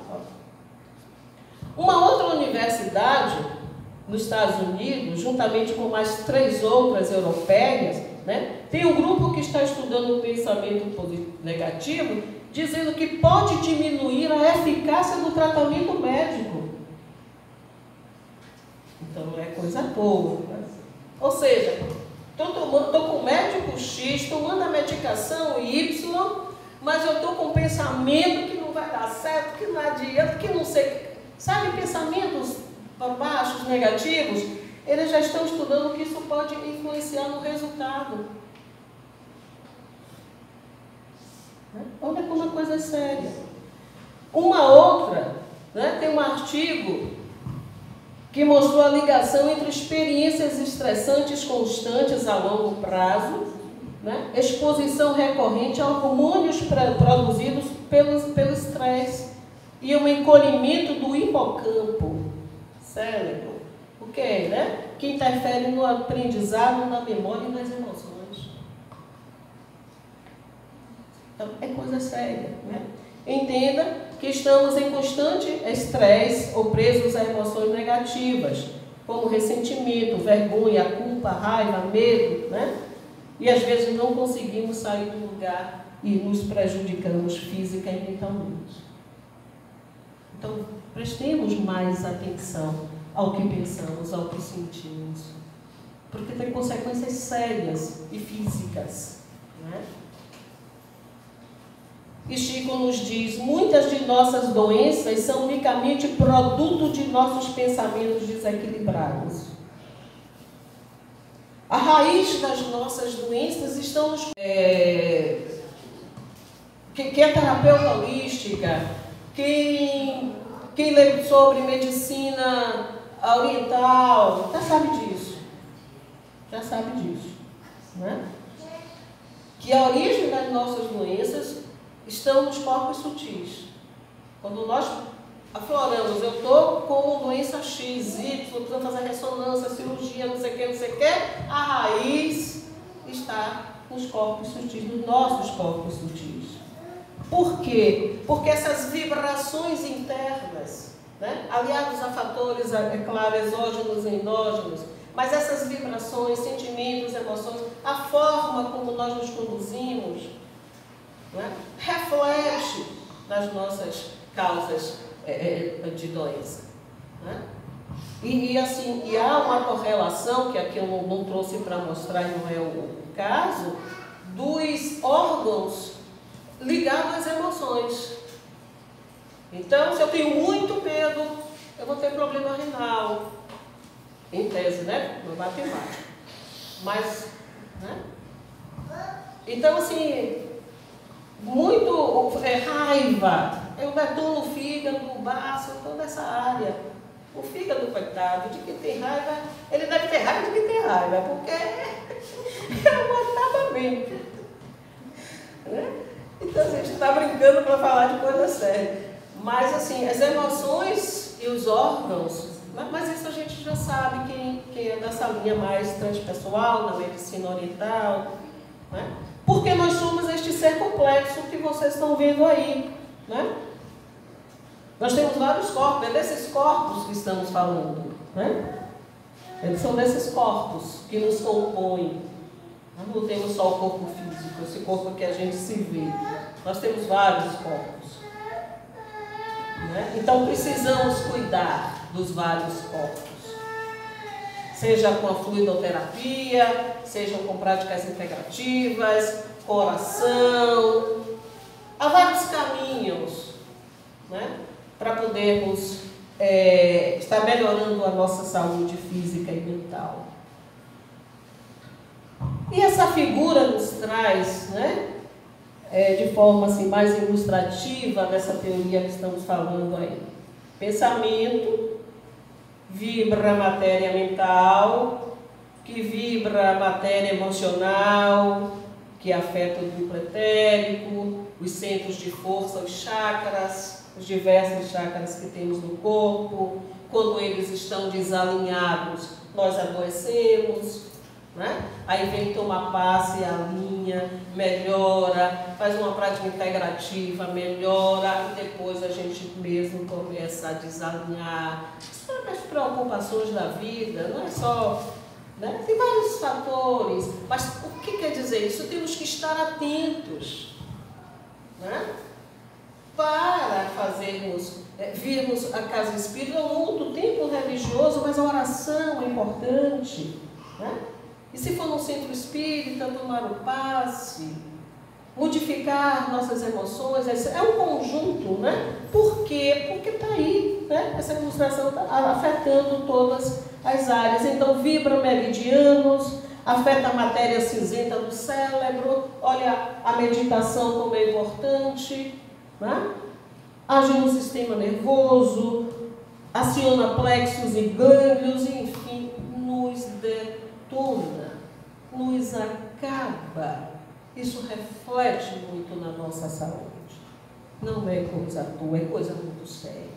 Uma outra universidade, nos Estados Unidos, juntamente com mais 3 outras europeias, né, tem um grupo que está estudando o pensamento negativo, dizendo que pode diminuir a eficácia do tratamento médico. Então, não é coisa boa, né? Ou seja, estou com o médico X, tomando a medicação Y, mas eu estou com um pensamento que não vai dar certo, que não adianta, que não sei... Sabe, pensamentos baixos, negativos, eles já estão estudando que isso pode influenciar no resultado. Olha como a coisa é séria. Uma outra, né, tem um artigo que mostrou a ligação entre experiências estressantes constantes a longo prazo, né, exposição recorrente a hormônios produzidos pelo estresse e um encolhimento do hipocampo, cérebro, o que é, né? Que interfere no aprendizado, na memória e nas emoções. Então, é coisa séria, né? Entenda que estamos em constante estresse ou presos a emoções negativas, como ressentimento, vergonha, culpa, raiva, medo, né? E às vezes não conseguimos sair do lugar e nos prejudicamos física e mentalmente. Então, prestemos mais atenção ao que pensamos, ao que sentimos, porque tem consequências sérias e físicas, né? E Chico nos diz, muitas de nossas doenças são unicamente produto de nossos pensamentos desequilibrados. A raiz das nossas doenças estão nos... que é terapeuta holística, quem lê sobre medicina oriental, já sabe disso, né? Que a origem das nossas doenças estão nos corpos sutis. Quando nós afloramos, eu estou com doença X, Y, precisamos fazer ressonância, cirurgia, não sei o que, a raiz está nos corpos sutis, nos nossos corpos sutis. Por quê? Porque essas vibrações internas né? Aliados a fatores, é claro, exógenos e endógenos, mas essas vibrações, sentimentos, emoções, a forma como nós nos conduzimos, né, reflete nas nossas causas de doença, né? E assim, e há uma correlação, que aqui eu não trouxe para mostrar e não é o caso, dos órgãos ligados às emoções. Então, se eu tenho muito medo, eu vou ter problema renal, em tese, né? Não é matemática. Mas, né? Então, assim, muito raiva, eu detono o fígado, o baço, toda essa área. O fígado, coitado, de quem tem raiva, ele deve ter raiva de quem tem raiva, porque é uma bem. Né? Então, a gente está brincando para falar de coisa séria. Mas, assim, as emoções e os órgãos, mas isso a gente já sabe, quem é dessa linha mais transpessoal, na medicina oriental, né? Porque nós somos este ser complexo que vocês estão vendo aí, né? Nós temos vários corpos, é desses corpos que estamos falando, né? Eles são desses corpos que nos compõem. Nós não temos só o corpo físico, esse corpo que a gente se vê. Nós temos vários corpos, né? Então precisamos cuidar dos vários corpos. Seja com a fluidoterapia, seja com práticas integrativas, oração. Há vários caminhos, né, para podermos estar melhorando a nossa saúde física e mental. E essa figura nos traz, né, de forma assim, mais ilustrativa dessa teoria que estamos falando aí. Pensamento vibra a matéria mental, que vibra a matéria emocional, que afeta o duplo etérico, os centros de força, os chakras, os diversos chakras que temos no corpo. Quando eles estão desalinhados, nós adoecemos, né? Aí vem tomar passe, alinha, melhora, faz uma prática integrativa, melhora, e depois a gente mesmo começa a desalinhar. São as preocupações da vida, não é só, né? Tem vários fatores, mas o que quer dizer isso? Temos que estar atentos, né? Para fazermos, virmos a casa espírita ao longo do tempo religioso, mas a oração é importante, né? E se for no centro espírita, tomar o passe, modificar nossas emoções, é um conjunto, né? Por quê? Porque está aí, né? Essa ilustração está afetando todas as áreas. Então, vibra meridianos, afeta a matéria cinzenta do cérebro. Olha a meditação como é importante, né? Age no sistema nervoso, aciona plexos e gânglios, e, enfim, nos detona, nos acaba. Isso reflete muito na nossa saúde. Não é coisa à toa, é coisa muito séria.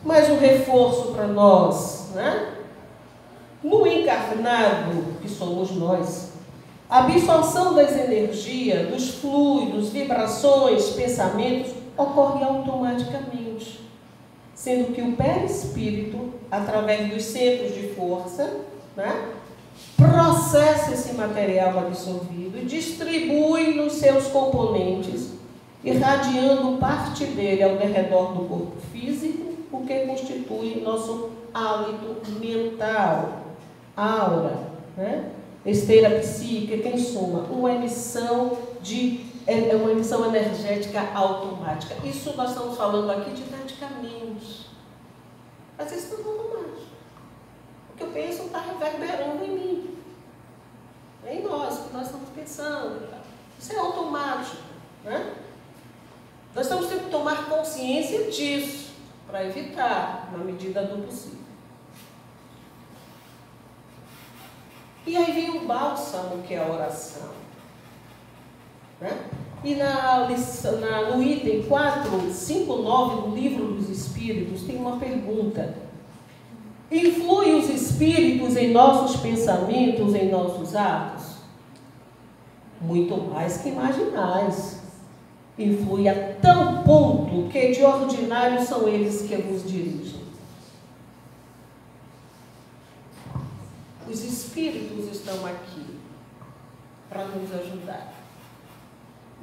Mais um reforço para nós, né? No encarnado, que somos nós, a absorção das energias, dos fluidos, vibrações, pensamentos, ocorre automaticamente, sendo que o perispírito, através dos centros de força, né, processa esse material absorvido e distribui nos seus componentes, irradiando parte dele ao redor do corpo físico, o que constitui nosso hálito mental, aura, né? Esteira psíquica, em suma, uma emissão energética automática. Isso nós estamos falando aqui de medicamentos. Mas isso não é automático. O que eu penso está reverberando em mim. É em nós, o que nós estamos pensando. Isso é automático, né? Nós estamos tendo que tomar consciência disso, para evitar, na medida do possível. E aí vem o bálsamo, que é a oração, né? E no item 459 do Livro dos Espíritos, tem uma pergunta. Influem os espíritos em nossos pensamentos, em nossos atos? Muito mais que imaginais. influi a tal ponto que de ordinário são eles que vos dirigem. Os Espíritos estão aqui para nos ajudar.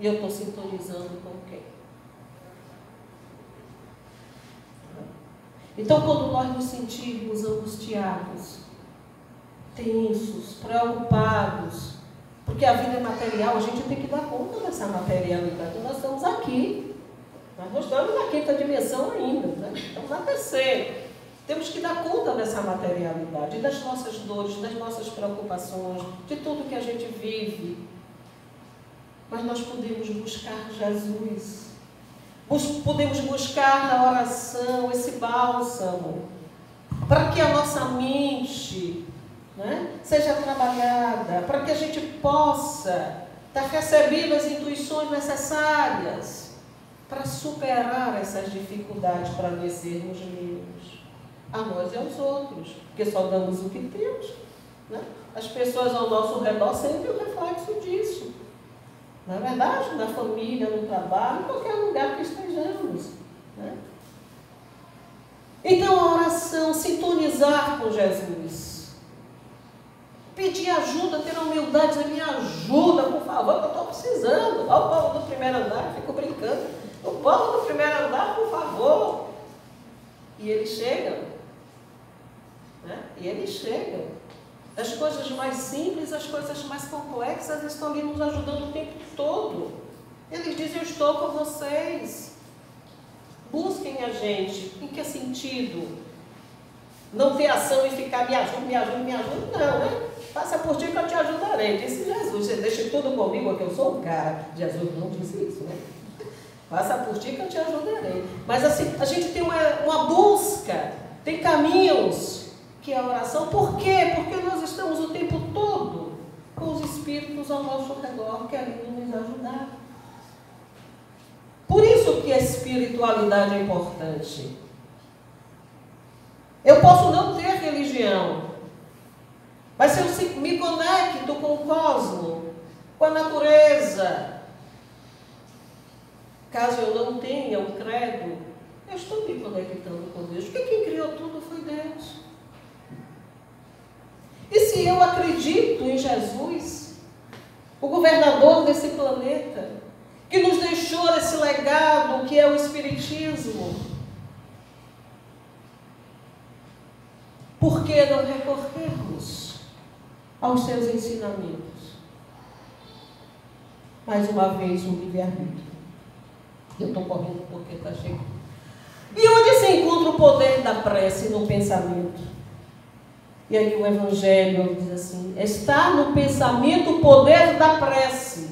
E eu estou sintonizando com quem? Então, quando nós nos sentirmos angustiados, tensos, preocupados, porque a vida é material, a gente tem que dar conta dessa materialidade. Nós estamos aqui, nós não estamos na quinta dimensão ainda, né? Estamos na terceira. Temos que dar conta dessa materialidade, das nossas dores, das nossas preocupações, de tudo que a gente vive. Mas nós podemos buscar Jesus. Podemos buscar na oração esse bálsamo, para que a nossa mente, né, seja trabalhada, para que a gente possa estar recebendo as intuições necessárias para superar essas dificuldades, para nós sermos livres, a nós e aos outros, porque só damos o que temos, né? As pessoas ao nosso redor sentem o reflexo disso. Na verdade, na família, no trabalho, em qualquer lugar que estejamos, né? Então, a oração, sintonizar com Jesus. Pedir ajuda, ter a humildade, dizer, me ajuda, por favor, que eu estou precisando. Olha o povo do primeiro andar, fico brincando. O povo do primeiro andar, por favor. E eles chegam. Né? E eles chegam. As coisas mais simples, as coisas mais complexas estão ali nos ajudando o tempo todo. Eles dizem, eu estou com vocês. Busquem a gente. Em que sentido? Não ter ação e ficar, me ajuda, não, né? Passa por ti que eu te ajudarei. Disse Jesus, você deixa tudo comigo, que eu sou o cara. Jesus não disse isso, né? Passa por ti que eu te ajudarei. Mas assim, a gente tem uma busca, tem caminhos, que é a oração. Por quê? Porque nós estamos o tempo todo com os Espíritos ao nosso redor, querendo nos ajudar. Por isso que a espiritualidade é importante. Eu posso não ter religião, mas se eu me conecto com o cosmos, com a natureza, caso eu não tenha o credo, eu estou me conectando com Deus, porque quem criou tudo foi Deus. E se eu acredito em Jesus, o governador desse planeta, que nos deixou esse legado que é o Espiritismo, por que não recorrermos aos seus ensinamentos? Mais uma vez, o livre-arbítrio. Eu estou correndo porque está chegando. E onde se encontra o poder da prece no pensamento? E aí o Evangelho diz assim, está no pensamento o poder da prece,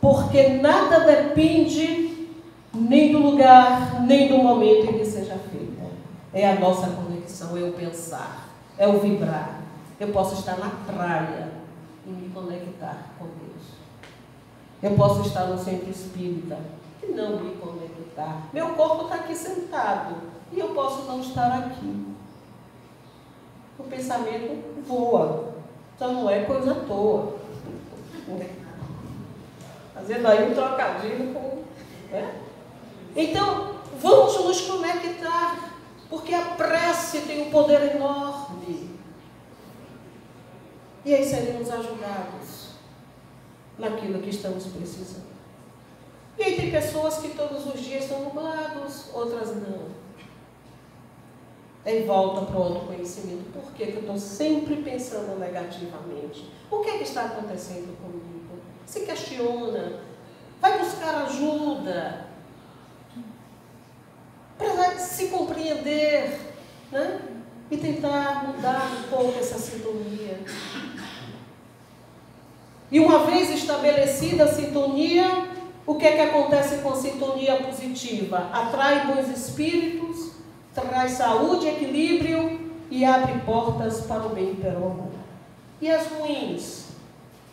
porque nada depende nem do lugar, nem do momento em que seja feita. É a nossa conexão, é o pensar, é o vibrar. Eu posso estar na praia e me conectar com Deus. Eu posso estar no centro espírita e não me conectar. Meu corpo está aqui sentado e eu posso não estar aqui. O pensamento voa, então não é coisa à toa. Fazendo aí um trocadilho com... Né? Então, vamos nos conectar, porque a prece tem um poder enorme. E aí seremos ajudados naquilo que estamos precisando. E aí tem pessoas que todos os dias estão nublados, outras não. Aí volta para o autoconhecimento. Por que eu estou sempre pensando negativamente? O que é que está acontecendo comigo? Se questiona, vai buscar ajuda para se compreender, né? E tentar mudar um pouco essa sintonia. E uma vez estabelecida a sintonia, o que é que acontece com a sintonia positiva? Atrai bons espíritos, traz saúde, equilíbrio e abre portas para o bem e para o amor. E as ruins?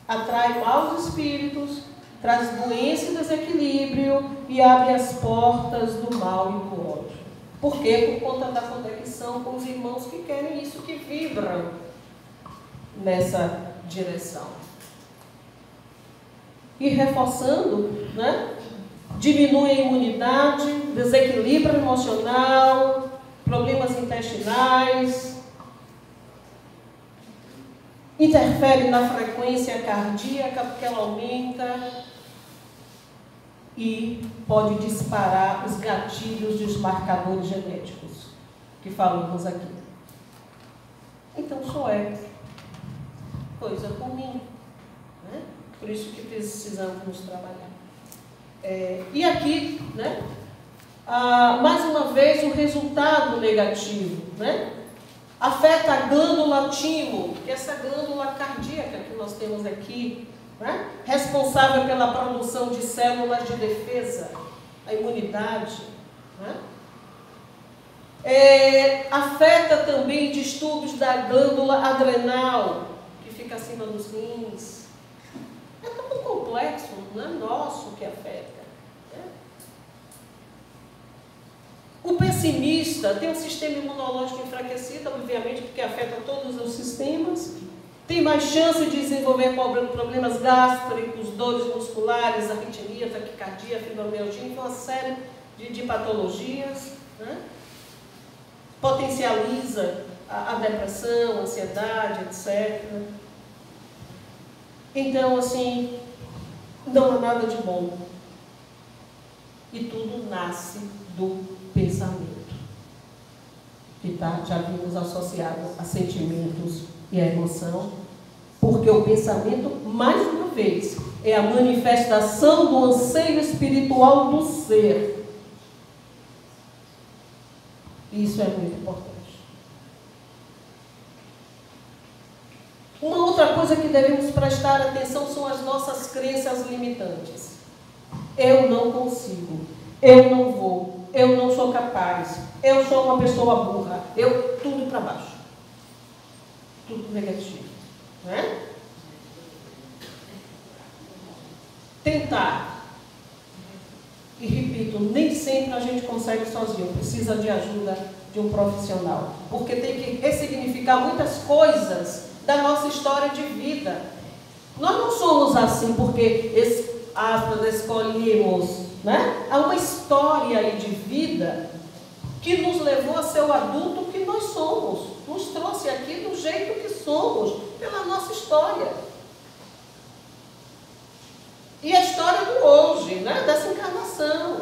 Atrai maus espíritos, traz doença e desequilíbrio e abre as portas do mal e do ódio. Por quê? Por conta da conexão com os irmãos que querem isso, que vibram nessa direção. E reforçando, né, diminui a imunidade, desequilíbrio emocional, problemas intestinais, interfere na frequência cardíaca, porque ela aumenta, e pode disparar os gatilhos dos marcadores genéticos que falamos aqui. Então, só é coisa ruim, né? Por isso que precisamos trabalhar. E aqui, né, mais uma vez, o resultado negativo, né? Afeta a glândula timo, que é essa glândula cardíaca que nós temos aqui, né? Responsável pela produção de células de defesa, a imunidade, né? Afeta também distúrbios da glândula adrenal, que fica acima dos rins. É tão complexo, não é nosso que afeta, né? O pessimista tem um sistema imunológico enfraquecido, obviamente, porque afeta todos os sistemas. Tem mais chance de desenvolver problemas gástricos, dores musculares, arritmia, taquicardia, fibromialgia, então uma série de patologias, né? Potencializa a depressão, a ansiedade, etc. Então, assim, não há nada de bom. E tudo nasce do pensamento, que já vimos associado a sentimentos e a emoção, porque o pensamento, mais uma vez, é a manifestação do anseio espiritual do ser. Isso é muito importante. Uma outra coisa que devemos prestar atenção são as nossas crenças limitantes. Eu não consigo, eu não vou, eu não sou capaz, eu sou uma pessoa burra, tudo para baixo. Tudo negativo, né? Tentar. E repito, nem sempre a gente consegue sozinho, precisa de ajuda de um profissional, porque tem que ressignificar muitas coisas da nossa história de vida. Nós não somos assim porque escolhemos, né? Há uma história aí de vida que nos levou a ser o adulto que nós somos, nos trouxe aqui do jeito que somos, pela nossa história. E a história do hoje, né? Dessa encarnação.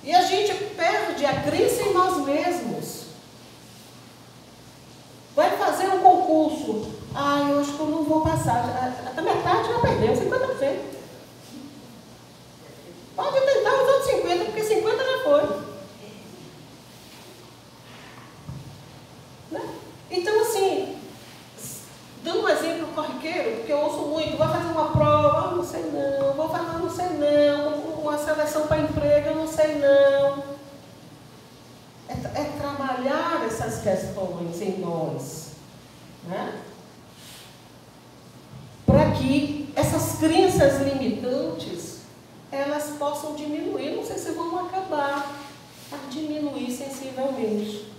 E a gente perde a crença em nós mesmos. Vai fazer um concurso. Eu acho que eu não vou passar. Até metade já perdeu, 50%. Pode tentar os outros 50%, porque 50% já foi. Né? Então, assim, dando um exemplo corriqueiro, porque eu ouço muito, vai fazer uma prova, não sei não, vou fazer não sei não, uma seleção para emprego, não sei não. É trabalhar essas questões em nós, né? Para que essas crenças limitantes, elas possam diminuir, não sei se vão acabar, a diminuir sensivelmente,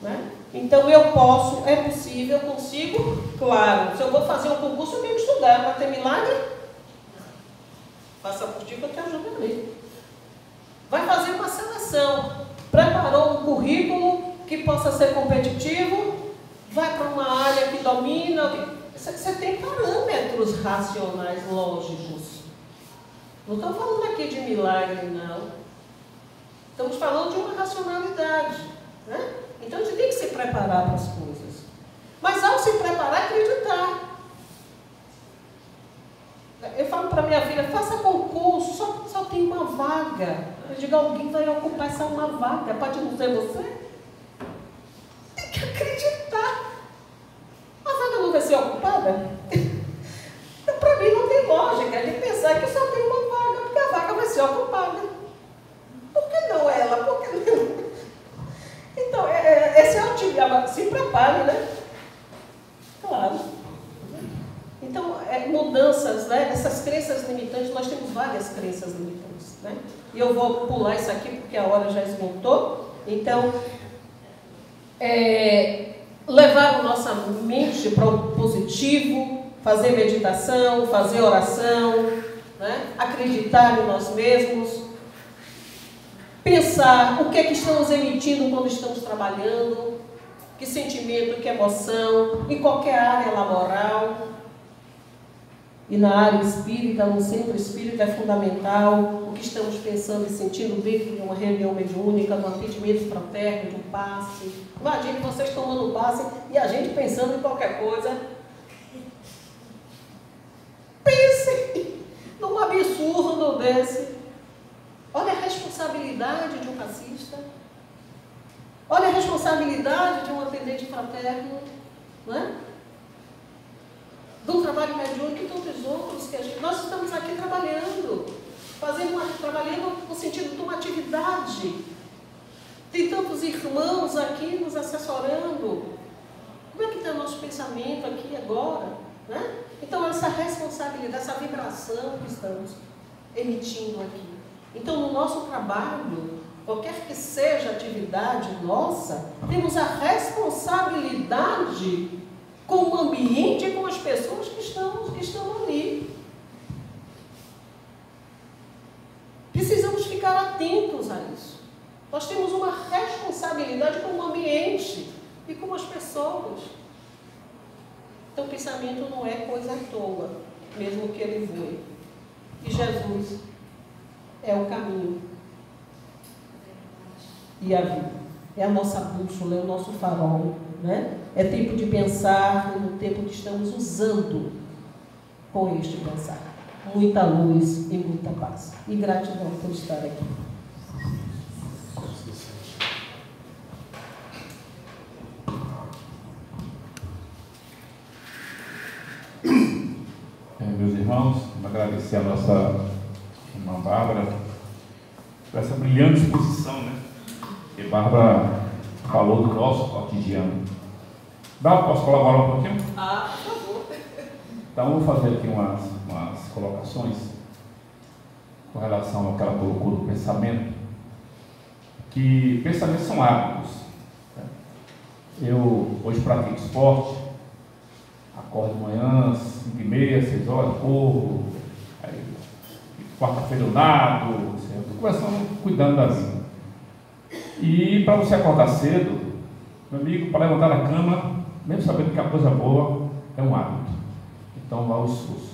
né? Então é possível, eu consigo, claro, se eu vou fazer um concurso, eu tenho que estudar, para ter milagre, faça por ti que eu te ajudo ali. Vai fazer uma seleção, preparou um currículo que possa ser competitivo, vai para uma área que domina, você tem parâmetros racionais, lógicos. Não estou falando aqui de milagre, não. Estamos falando de uma racionalidade, né? Então a gente tem que se preparar para as coisas. Mas ao se preparar, acreditar. Eu falo para minha filha, faça concurso, só tem uma vaga. Eu digo, alguém vai ocupar essa uma vaga, pode não ser você? Tem que acreditar. A vaga não vai ser ocupada? Para mim não tem lógica de pensar que só tem uma vaga, porque a vaga vai ser ocupada. Por que não ela? Por que não? Então, esse é o tipo, se prepare, né? Claro. Então, mudanças, né? Essas crenças limitantes, nós temos várias crenças limitantes, né? E eu vou pular isso aqui porque a hora já esgotou. Então, levar a nossa mente para o positivo, fazer meditação, fazer oração, né? Acreditar em nós mesmos, pensar o que é que estamos emitindo quando estamos trabalhando, que sentimento, que emoção, em qualquer área laboral. E na área espírita, no centro espírita, é fundamental o que estamos pensando e sentindo dentro de uma reunião mediúnica, no atendimento fraterno, de um passe. Imagine vocês tomando um passe e a gente pensando em qualquer coisa. Pense num absurdo desse. Olha a responsabilidade de um passista. Olha a responsabilidade de um atendente fraterno, não é? Do trabalho mediúnico e tantos outros que nós estamos aqui trabalhando, trabalhando no sentido de uma atividade. Tem tantos irmãos aqui nos assessorando. Como é que está o nosso pensamento aqui agora? Né? Então, essa responsabilidade, essa vibração que estamos emitindo aqui. Então, no nosso trabalho, qualquer que seja a atividade nossa, temos a responsabilidade com o ambiente e com as pessoas que estão ali. Precisamos ficar atentos a isso. Nós temos uma responsabilidade com o ambiente e com as pessoas. Então, o pensamento não é coisa à toa, mesmo que ele voe. E Jesus é o caminho e a vida. É a nossa bússola, é o nosso farol, né? É tempo de pensar no tempo que estamos usando com este pensar. Muita luz e muita paz. E gratidão por estar aqui. Meus irmãos, agradecer a nossa irmã Bárbara por essa brilhante exposição, né? Que Bárbara falou do nosso cotidiano. Bárbara, posso colaborar um pouquinho? Por favor. Então, eu vou fazer aqui umas colocações com relação ao que ela colocou do pensamento, que pensamentos são hábitos. Eu hoje pratico esporte, acordo de manhã, 5h30, 6 horas, corro, aí quarta-feira eu nado, estou começando cuidando da vida. E para você acordar cedo, meu amigo, para levantar da cama, mesmo sabendo que a coisa boa é um hábito. Então vá ao esforço.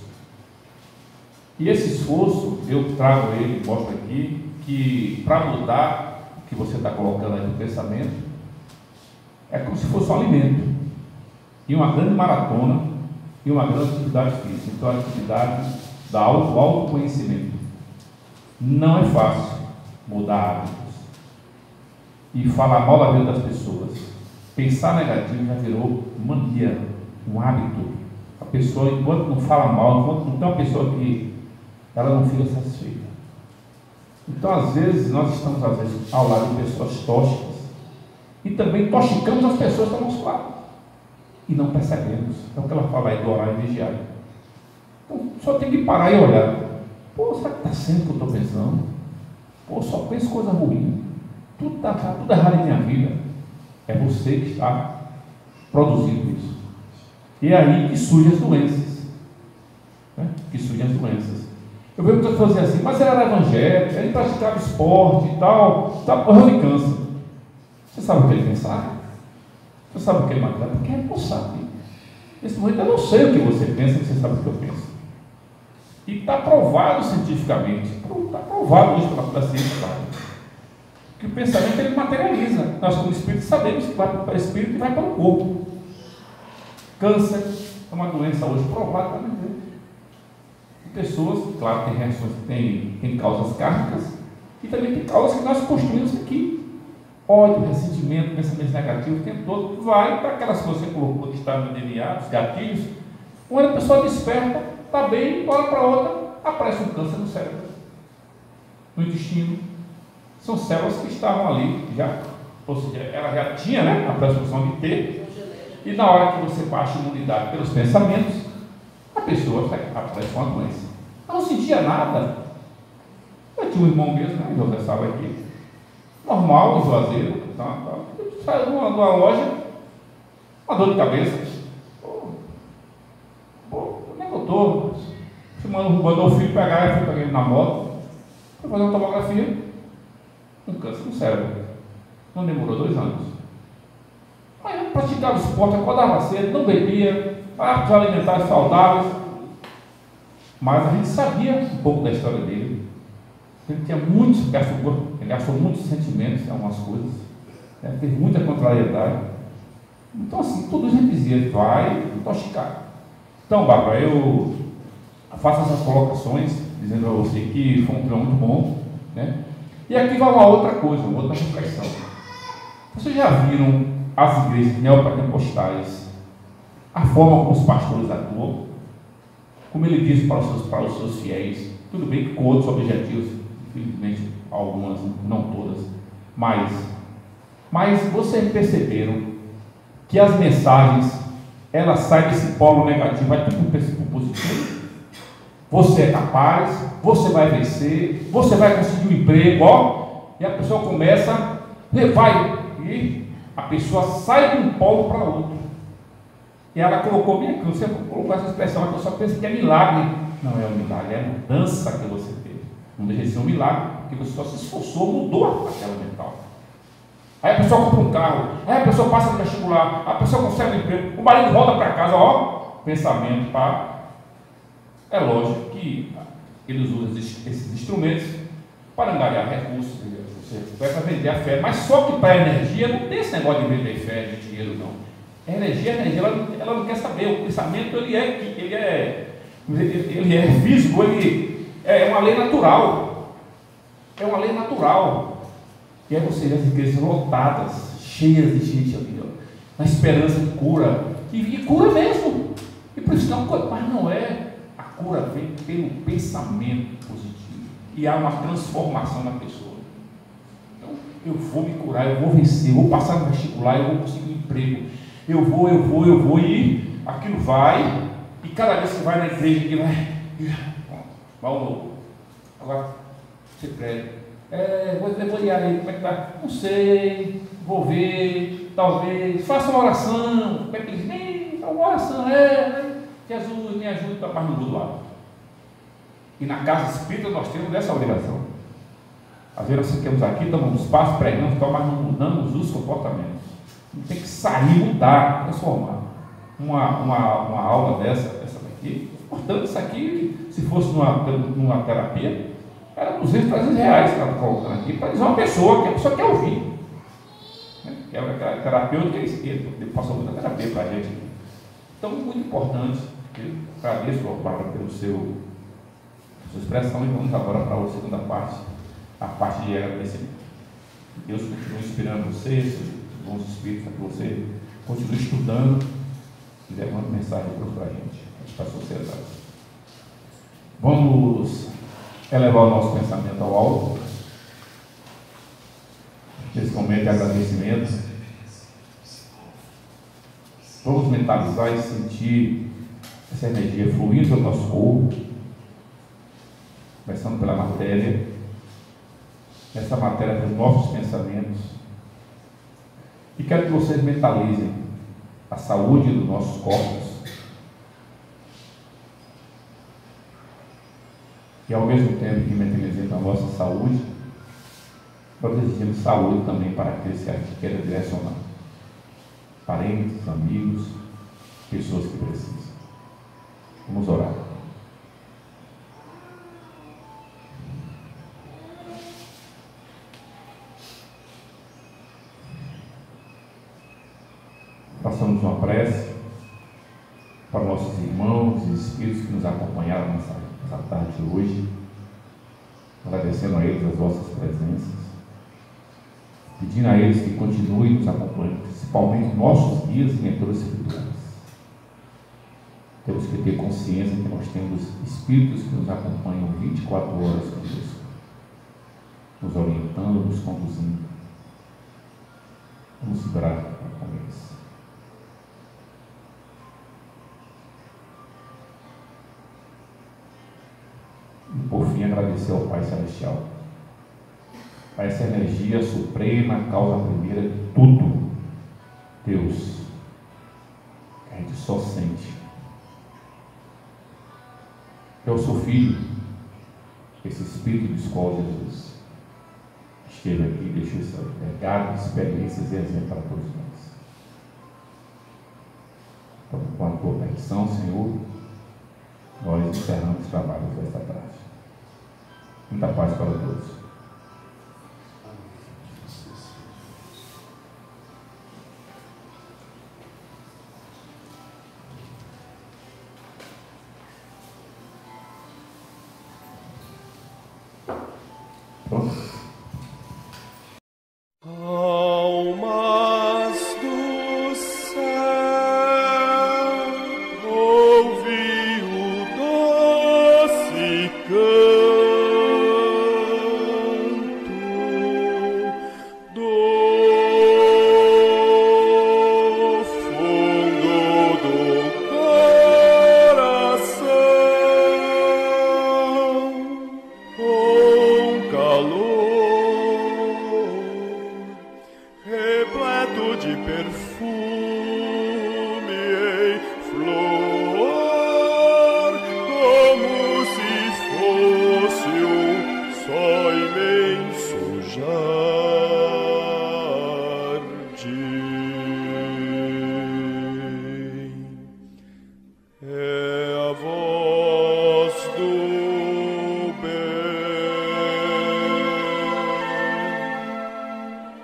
E esse esforço, eu trago ele, mostro aqui, que para mudar o que você está colocando aí no pensamento, é como se fosse um alimento. E uma grande maratona e uma grande atividade física. Então a atividade do autoconhecimento. Não é fácil mudar hábitos e falar mal da vida das pessoas. Pensar negativo já virou mania, um hábito. A pessoa, enquanto não fala mal, enquanto não tem uma pessoa que ela não fica satisfeita. Então, às vezes, nós estamos ao lado de pessoas tóxicas e também toxicamos as pessoas que estão ao nosso lado e não percebemos. É o que ela fala aí do horário vigiário. Então, só tem que parar e olhar. Pô, será que está sendo o que eu estou pensando? Pô, só penso coisa ruim. Tudo errado em minha vida. É você que está produzindo isso. E é aí que surgem as doenças. Né? Que surgem as doenças. Eu vejo muitas pessoas dizendo assim, mas ele era evangélico, ele praticava esporte e tal, porra, ele cansa. Você sabe o que ele pensava? Você sabe o que ele matava? Porque é responsável. Nesse momento eu não sei o que você pensa, você sabe o que eu penso. E está provado cientificamente, está provado isso pela ciência, que o pensamento ele materializa. Nós, como espírito, sabemos que vai para o espírito e vai para o corpo. Câncer é uma doença hoje provada para viver. Pessoas, claro, tem reações que tem causas kármicas e também tem causas que nós construímos aqui. Ódio, ressentimento, pensamentos negativos, o tempo todo vai para aquelas coisas que você colocou que está no DNA, os gatilhos. Quando a pessoa desperta, está bem, de uma hora para outra, aparece um câncer no cérebro, no intestino. São células que estavam ali já, ou seja, ela já tinha, né, a pressuposição de ter, e na hora que você baixa a imunidade pelos pensamentos, a pessoa aparece com a doença. Ela não sentia nada. Eu tinha um irmão mesmo, né? José estava aqui. Normal, juazeiro. Saiu de uma loja, uma dor de cabeça. Onde é que eu estou? mandou o filho pegar, eu fui pegar na moto, foi fazer uma tomografia, um câncer no cérebro. Não demorou 2 anos. Aí eu praticava esporte, acordava cedo, não bebia, hábitos alimentares saudáveis, mas a gente sabia um pouco da história dele. Ele tinha muitos, ele gastou muitos sentimentos em algumas coisas, né? Teve muita contrariedade. Então, assim, tudo isso a gente dizia, vai intoxicar. Então, Bárbara, eu faço essas colocações, dizendo a você que foi um plano muito bom, né? E aqui vai uma outra coisa, uma outra reflexão. Vocês já viram as igrejas neopentecostais, a forma como os pastores atuam, como ele diz para os seus fiéis, tudo bem que com outros objetivos, infelizmente algumas, não todas, mas vocês perceberam que as mensagens, elas saem desse polo negativo, vai tudo para esse positivo? Você é capaz, você vai vencer, você vai conseguir um emprego, ó, e a pessoa começa, e a pessoa sai de um polo para outro. E ela colocou bem aqui, você colocou essa expressão, a pessoa pensa que é milagre. Não é um milagre, é a mudança que você teve. Não deixa de ser um milagre, porque você só se esforçou, mudou aquela mental. Aí a pessoa compra um carro, aí a pessoa passa no vestibular, a pessoa consegue um emprego, o marido volta para casa, ó, pensamento para... É lógico que eles usam esses instrumentos para angariar recursos, você vai para vender a fé, mas só que para a energia não tem esse negócio de vender fé, de dinheiro, não. A energia, ela não quer saber, o pensamento ele é físico, ele é uma lei natural. É uma lei natural. E aí você vê as igrejas lotadas, cheias de gente ali, ó, na esperança de cura. E cura mesmo. E por isso mas não é. A cura vem pelo pensamento positivo. E há uma transformação na pessoa. Então, eu vou me curar, eu vou vencer, eu vou passar no vestibular, eu vou conseguir um emprego. Eu vou, e aquilo vai, e cada vez que vai na igreja, que vai um novo. Agora, você prega. Vou ir aí, como é que tá? Não sei, vou ver, talvez, faça uma oração. Como é que eles dizem? Uma oração, Jesus, me ajuda, mas não muda lá. E na casa espírita nós temos essa obrigação. Às vezes nós ficamos aqui, tomamos espaço, pregamos, mas não mudamos os comportamentos. Tem que sair, mudar, transformar. Uma aula dessa daqui, portanto, isso aqui, se fosse numa terapia, era 200, 300 reais que ela está colocando aqui, para dizer uma pessoa que a pessoa quer ouvir. Né? Que é aquela terapeuta que ele passou muita terapia para a gente. Então, muito importante. Eu agradeço, Bárbara, pela sua expressão, e vamos agora para a segunda parte, a parte de agradecimento. Deus continue inspirando vocês, bons espíritos, para que você continue estudando e levando mensagem para a gente, para a sociedade. Vamos elevar o nosso pensamento ao alto, nesse momento de agradecimento. Vamos mentalizar e sentir essa energia fluindo pelo nosso corpo, começando pela matéria, essa matéria dos nossos pensamentos. E quero que vocês mentalizem a saúde dos nossos corpos e, ao mesmo tempo que mentalizemos a nossa saúde, nós exigimos saúde também para aqueles que a gente queira direcionar. Parentes, amigos, pessoas que precisam. Vamos orar. Façamos uma prece para nossos irmãos e espíritos que nos acompanharam nessa tarde de hoje, agradecendo a eles as vossas presenças, pedindo a eles que continuem nos acompanhando, principalmente nossos guias e mentores espirituais. Temos que ter consciência que nós temos espíritos que nos acompanham 24 horas conosco, nos orientando, nos conduzindo. Vamos vibrar com eles. E por fim, agradecer ao Pai Celestial, a essa energia suprema, causa primeira de tudo, Deus, que a gente só sente. é o seu filho, esse espírito de escola, Jesus, esteve aqui e deixou esse legado de experiências e exemplo para todos nós. Então, com a tua permissão, Senhor, nós encerramos os trabalhos desta tarde. Muita paz para todos. Almas do céu, ouvi o doce canto do fundo do coração, com calor repleto de perfume em flor, como se fosse um só imenso jardim. É a voz do bem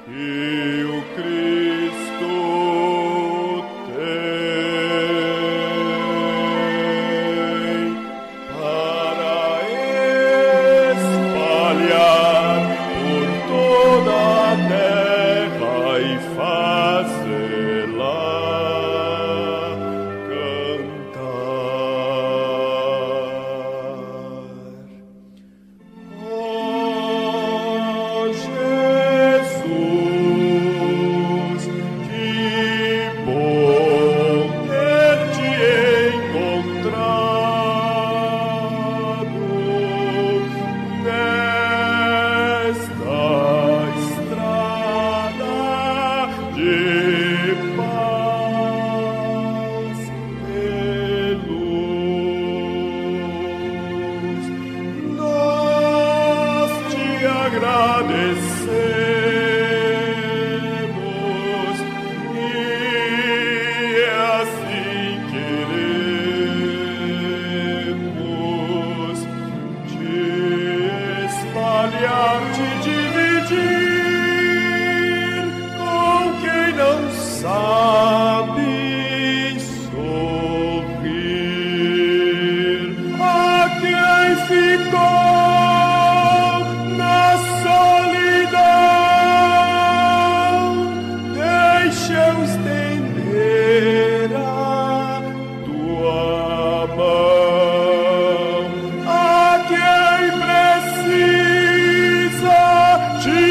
que o Cristo tem para espalhar por toda a terra e fazê-la cantar. Oh, Jesus, que bom ter-te encontrado nesta estrada de paz e luz. Nós te agradecemos e assim queremos te espalhar, te dividir com quem não sabe sorrir, a quem ficou na solidão. Deixa eu estender a tua mão a quem precisa te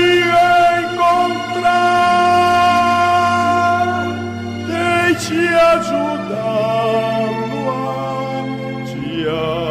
encontrar. Deixe ajudá-lo a te amar.